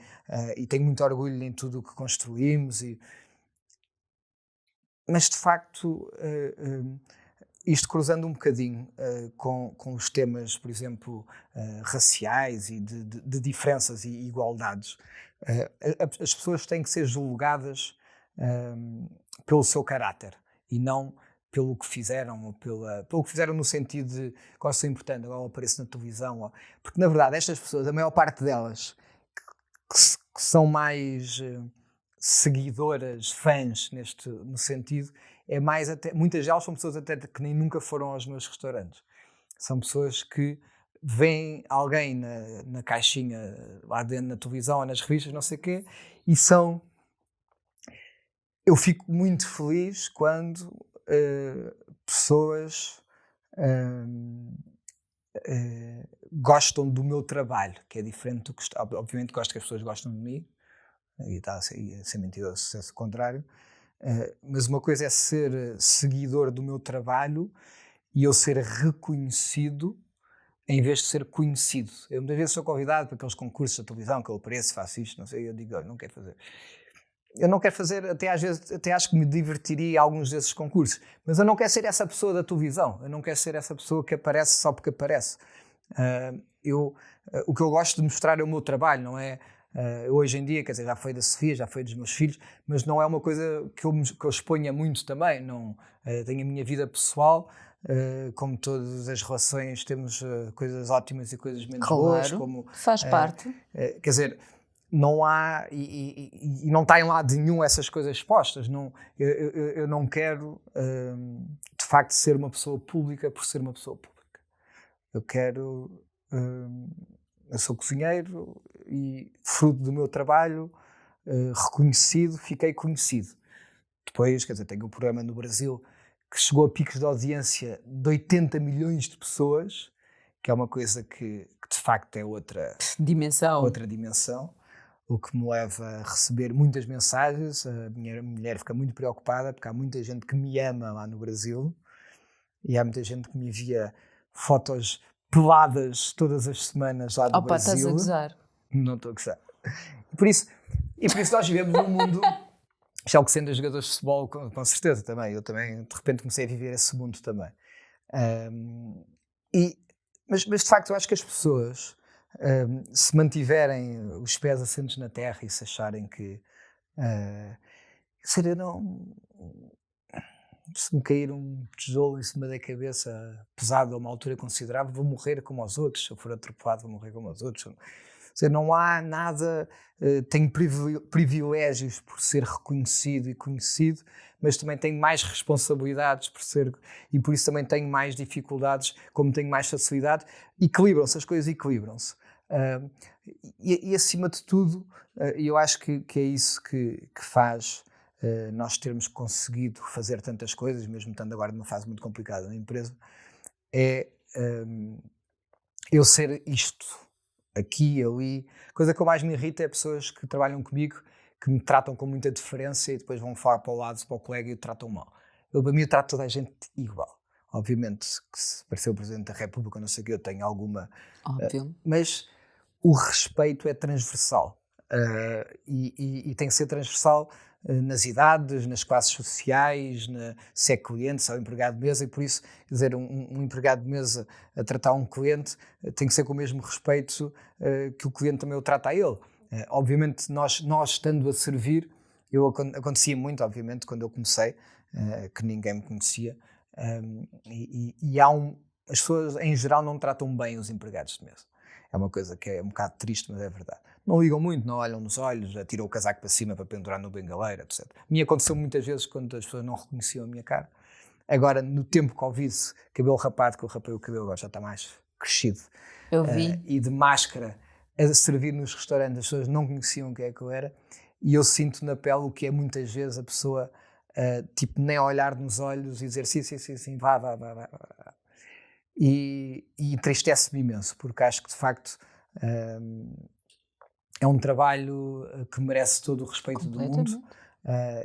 tenho muito orgulho em tudo o que construímos. Mas de facto, isto cruzando um bocadinho com os temas, por exemplo, raciais e de diferenças e igualdades, as pessoas têm que ser julgadas pelo seu caráter e não pelo que fizeram, ou pelo que fizeram no sentido de qual é importante, agora apareço na televisão. Porque, na verdade, estas pessoas, a maior parte delas, que são mais seguidoras, fãs, no sentido, é mais até, muitas delas são pessoas até que nem nunca foram aos meus restaurantes. São pessoas que veem alguém na caixinha, lá dentro, na televisão ou nas revistas, não sei o quê, e são... Eu fico muito feliz quando pessoas gostam do meu trabalho, que é diferente do que... Obviamente gosto que as pessoas gostam de mim, e está a ser mentiroso se é o contrário, mas uma coisa é ser seguidor do meu trabalho e eu ser reconhecido em vez de ser conhecido. Eu muitas vezes sou convidado para aqueles concursos da televisão que eu apareço, faço isto, não sei, eu digo, não quero fazer. Eu não quero fazer, até às vezes, até acho que me divertiria alguns desses concursos, mas eu não quero ser essa pessoa da televisão, eu não quero ser essa pessoa que aparece só porque aparece. O que eu gosto de mostrar é o meu trabalho, não é? Hoje em dia, quer dizer, já foi da Sofia, já foi dos meus filhos, mas não é uma coisa que eu exponha muito também. Não, tenho a minha vida pessoal, como todas as relações temos coisas ótimas e coisas menos boas. Como, faz parte. Quer dizer, não há, e não está em lado nenhum essas coisas expostas. Eu não quero, de facto, ser uma pessoa pública por ser uma pessoa pública. Eu quero... eu sou cozinheiro e, fruto do meu trabalho, reconhecido, fiquei conhecido. Depois, quer dizer, tenho um programa no Brasil que chegou a picos de audiência de 80 milhões de pessoas, que é uma coisa que de facto é outra dimensão, o que me leva a receber muitas mensagens. A minha mulher fica muito preocupada porque há muita gente que me ama lá no Brasil e há muita gente que me envia fotos peladas todas as semanas lá do Brasil. Estás a gozar. Não estou a gozar. E por isso nós vivemos num mundo, já o que sendo jogadores de futebol, com certeza também. Eu também, de repente, comecei a viver esse mundo também. Mas de facto, eu acho que as pessoas, se mantiverem os pés assentos na terra e se acharem que... se me cair um tijolo em cima da cabeça pesado a uma altura considerável, vou morrer como os outros. Se eu for atropelado, vou morrer como os outros. Não há nada... tenho privilégios por ser reconhecido e conhecido, mas também tenho mais responsabilidades por ser... E por isso também tenho mais dificuldades, como tenho mais facilidade. Equilibram-se, as coisas equilibram-se. E acima de tudo, eu acho que é isso que faz... nós termos conseguido fazer tantas coisas, mesmo estando agora numa fase muito complicada na empresa, é eu ser isto, aqui, ali. A coisa que mais me irrita é pessoas que trabalham comigo, que me tratam com muita diferença e depois vão falar para o lado, para o colega e o tratam mal. Para mim, eu trato toda a gente igual. Obviamente, que se parecer o Presidente da República, não sei o que, eu tenho alguma... Óbvio. Mas o respeito é transversal. E tem que ser transversal nas idades, nas classes sociais, se é cliente, se é um empregado de mesa, e por isso, quer dizer, um empregado de mesa a tratar um cliente tem que ser com o mesmo respeito que o cliente também o trata a ele. Obviamente, nós estando a servir, acontecia muito, obviamente, quando eu comecei, que ninguém me conhecia, as pessoas em geral não tratam bem os empregados de mesa. É uma coisa que é um bocado triste, mas é verdade. Não ligam muito, não olham nos olhos, atiram o casaco para cima para pendurar no bengaleiro, etc. Me aconteceu muitas vezes quando as pessoas não reconheciam a minha cara. Agora, no tempo que ouvi-se cabelo rapado, que eu rapei o cabelo, agora já está mais crescido. Eu vi. E de máscara, a servir nos restaurantes, as pessoas não conheciam quem é que eu era. E eu sinto na pele o que é muitas vezes a pessoa, tipo, nem olhar nos olhos e dizer sim, vá. E entristece-me imenso, porque acho que de facto é um trabalho que merece todo o respeito do mundo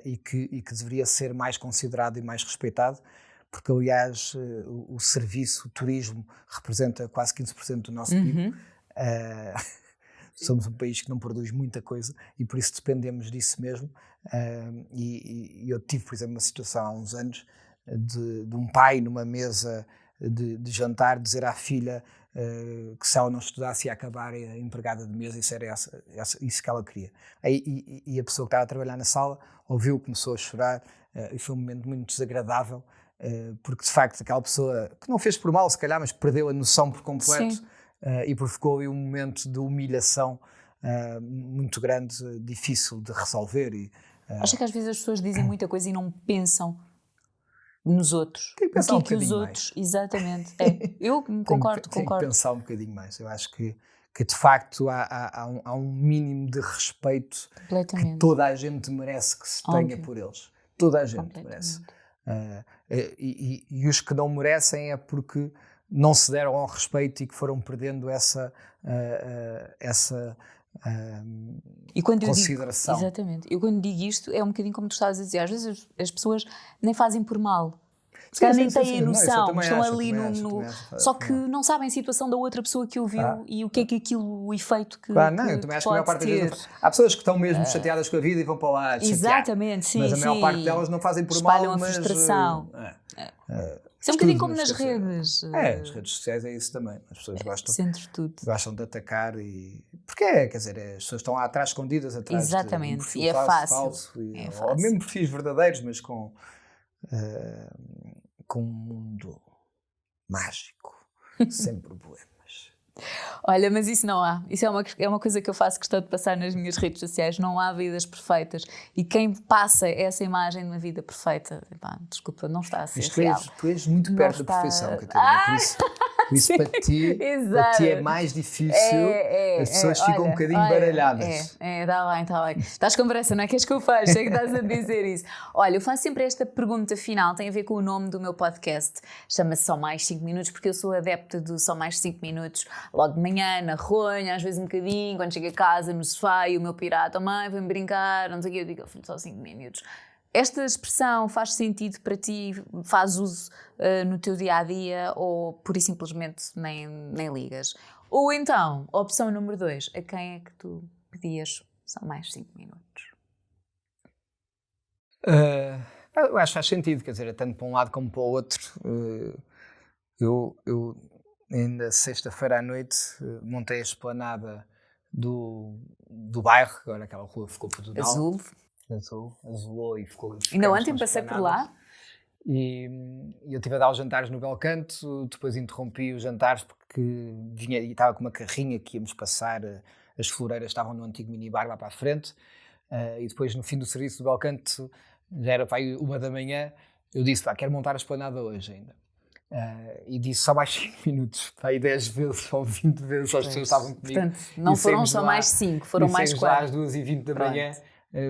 e que deveria ser mais considerado e mais respeitado, porque aliás o serviço, o turismo representa quase 15% do nosso PIB. Somos um país que não produz muita coisa e por isso dependemos disso mesmo. E eu tive, por exemplo, uma situação há uns anos de um pai numa mesa de jantar dizer à filha que se ela não estudasse ia acabar a empregada de mesa, isso era isso que ela queria. E a pessoa que estava a trabalhar na sala ouviu, começou a chorar e foi um momento muito desagradável, porque de facto aquela pessoa que não fez por mal se calhar, mas perdeu a noção por completo e provocou ali um momento de humilhação muito grande, difícil de resolver. Acho que às vezes as pessoas dizem muita coisa e não pensam nos outros. Tem que pensar um bocadinho os outros, mais. Exatamente. Eu concordo. Tem que pensar um bocadinho mais. Eu acho que de facto há um mínimo de respeito que toda a gente merece que se tenha por eles. Toda a gente merece. E os que não merecem é porque não se deram ao respeito e que foram perdendo essa e quando consideração. Exatamente. Eu quando digo isto é um bocadinho como tu estavas a dizer, às vezes as pessoas nem fazem por mal. Se calhar nem têm a noção, não, estão ali só que não sabem a situação da outra pessoa que ouviu e o que é que aquilo, o efeito que eu também acho que a maior parte das vezes há pessoas que estão mesmo chateadas com a vida e vão para lá chatear. Exatamente, sim. Mas a maior parte delas não fazem por espalham mal, a frustração. Isso é um bocadinho como nas redes. As redes sociais é isso também. As pessoas gostam de atacar porque quer dizer, as pessoas estão lá atrás, escondidas atrás de um perfil e é fácil. Falso, ou mesmo perfis verdadeiros, mas com um mundo mágico, sem problemas. Olha, mas isso não há. Isso é uma coisa que eu faço questão de passar nas minhas redes sociais. Não há vidas perfeitas. E quem passa essa imagem de uma vida perfeita, desculpa, não está a ser real. Tu és muito perto da perfeição, Catarina. Por isso para ti é mais difícil. As pessoas ficam um bocadinho baralhadas. Está bem. Estás com pressa, não é? Queres que eu faça? Sei que estás a dizer isso. Olha, eu faço sempre esta pergunta final, tem a ver com o nome do meu podcast. Chama-se Só Mais 5 Minutos, porque eu sou adepta do Só Mais 5 Minutos. Logo de manhã, na ronha, às vezes um bocadinho, quando chego a casa, no sofá, e o meu pirata, mãe, vem brincar, não sei o quê, eu digo, só 5 minutos. Esta expressão faz sentido para ti? Faz uso no teu dia-a-dia ou pura e simplesmente nem ligas? Ou então, opção número 2, a quem é que tu pedias só mais 5 minutos? Eu acho que faz sentido, quer dizer, tanto para um lado como para o outro. Eu ainda sexta-feira à noite montei a esplanada do bairro, agora aquela rua ficou pedonal. Azulou e ficou... Ainda ontem passei por lá. E eu estive a dar os jantares no Belcanto, depois interrompi os jantares porque e estava com uma carrinha que íamos passar, as floreiras estavam no antigo minibar lá para a frente, e depois no fim do serviço do Belcanto, já era para aí 1h, eu disse, quero montar a esplanada hoje ainda. E disse só mais 5 minutos, aí 10 vezes ou 20 vezes as pessoas estavam comigo. Portanto, não foram só mais 5, foram mais 4. Às 2h20 da manhã.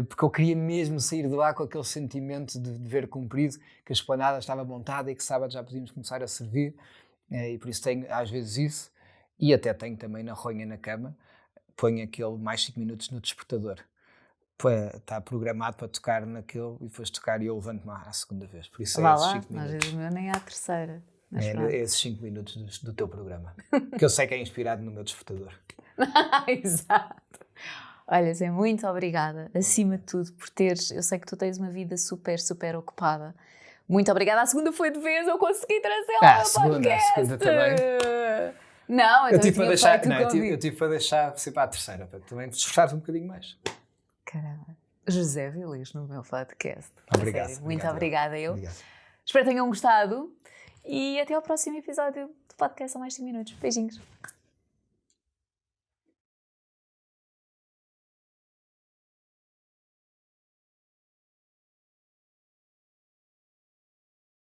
Porque eu queria mesmo sair de lá com aquele sentimento de dever cumprido, que a esplanada estava montada e que sábado já podíamos começar a servir, e por isso tenho às vezes isso, e até tenho também na ronha na cama, ponho aquele mais 5 minutos no despertador, está programado para tocar naquele, e depois tocar e eu levanto-me à segunda vez, por isso é esses 5 minutos. Às vezes meu nem à terceira. Esses 5 minutos do teu programa, que eu sei que é inspirado no meu despertador. Exato. Olha, Zé, muito obrigada, acima de tudo, por teres... Eu sei que tu tens uma vida super, super ocupada. Muito obrigada. A segunda foi de vez, eu consegui trazê-la ao podcast. A segunda também. Não, eu tive a deixar ser para a terceira, para também te esforçar um bocadinho mais. Caramba. José Vilis no meu podcast. Obrigado. Muito obrigada eu. Obrigado. Espero que tenham gostado e até ao próximo episódio do podcast Só Mais 5 Minutos. Beijinhos.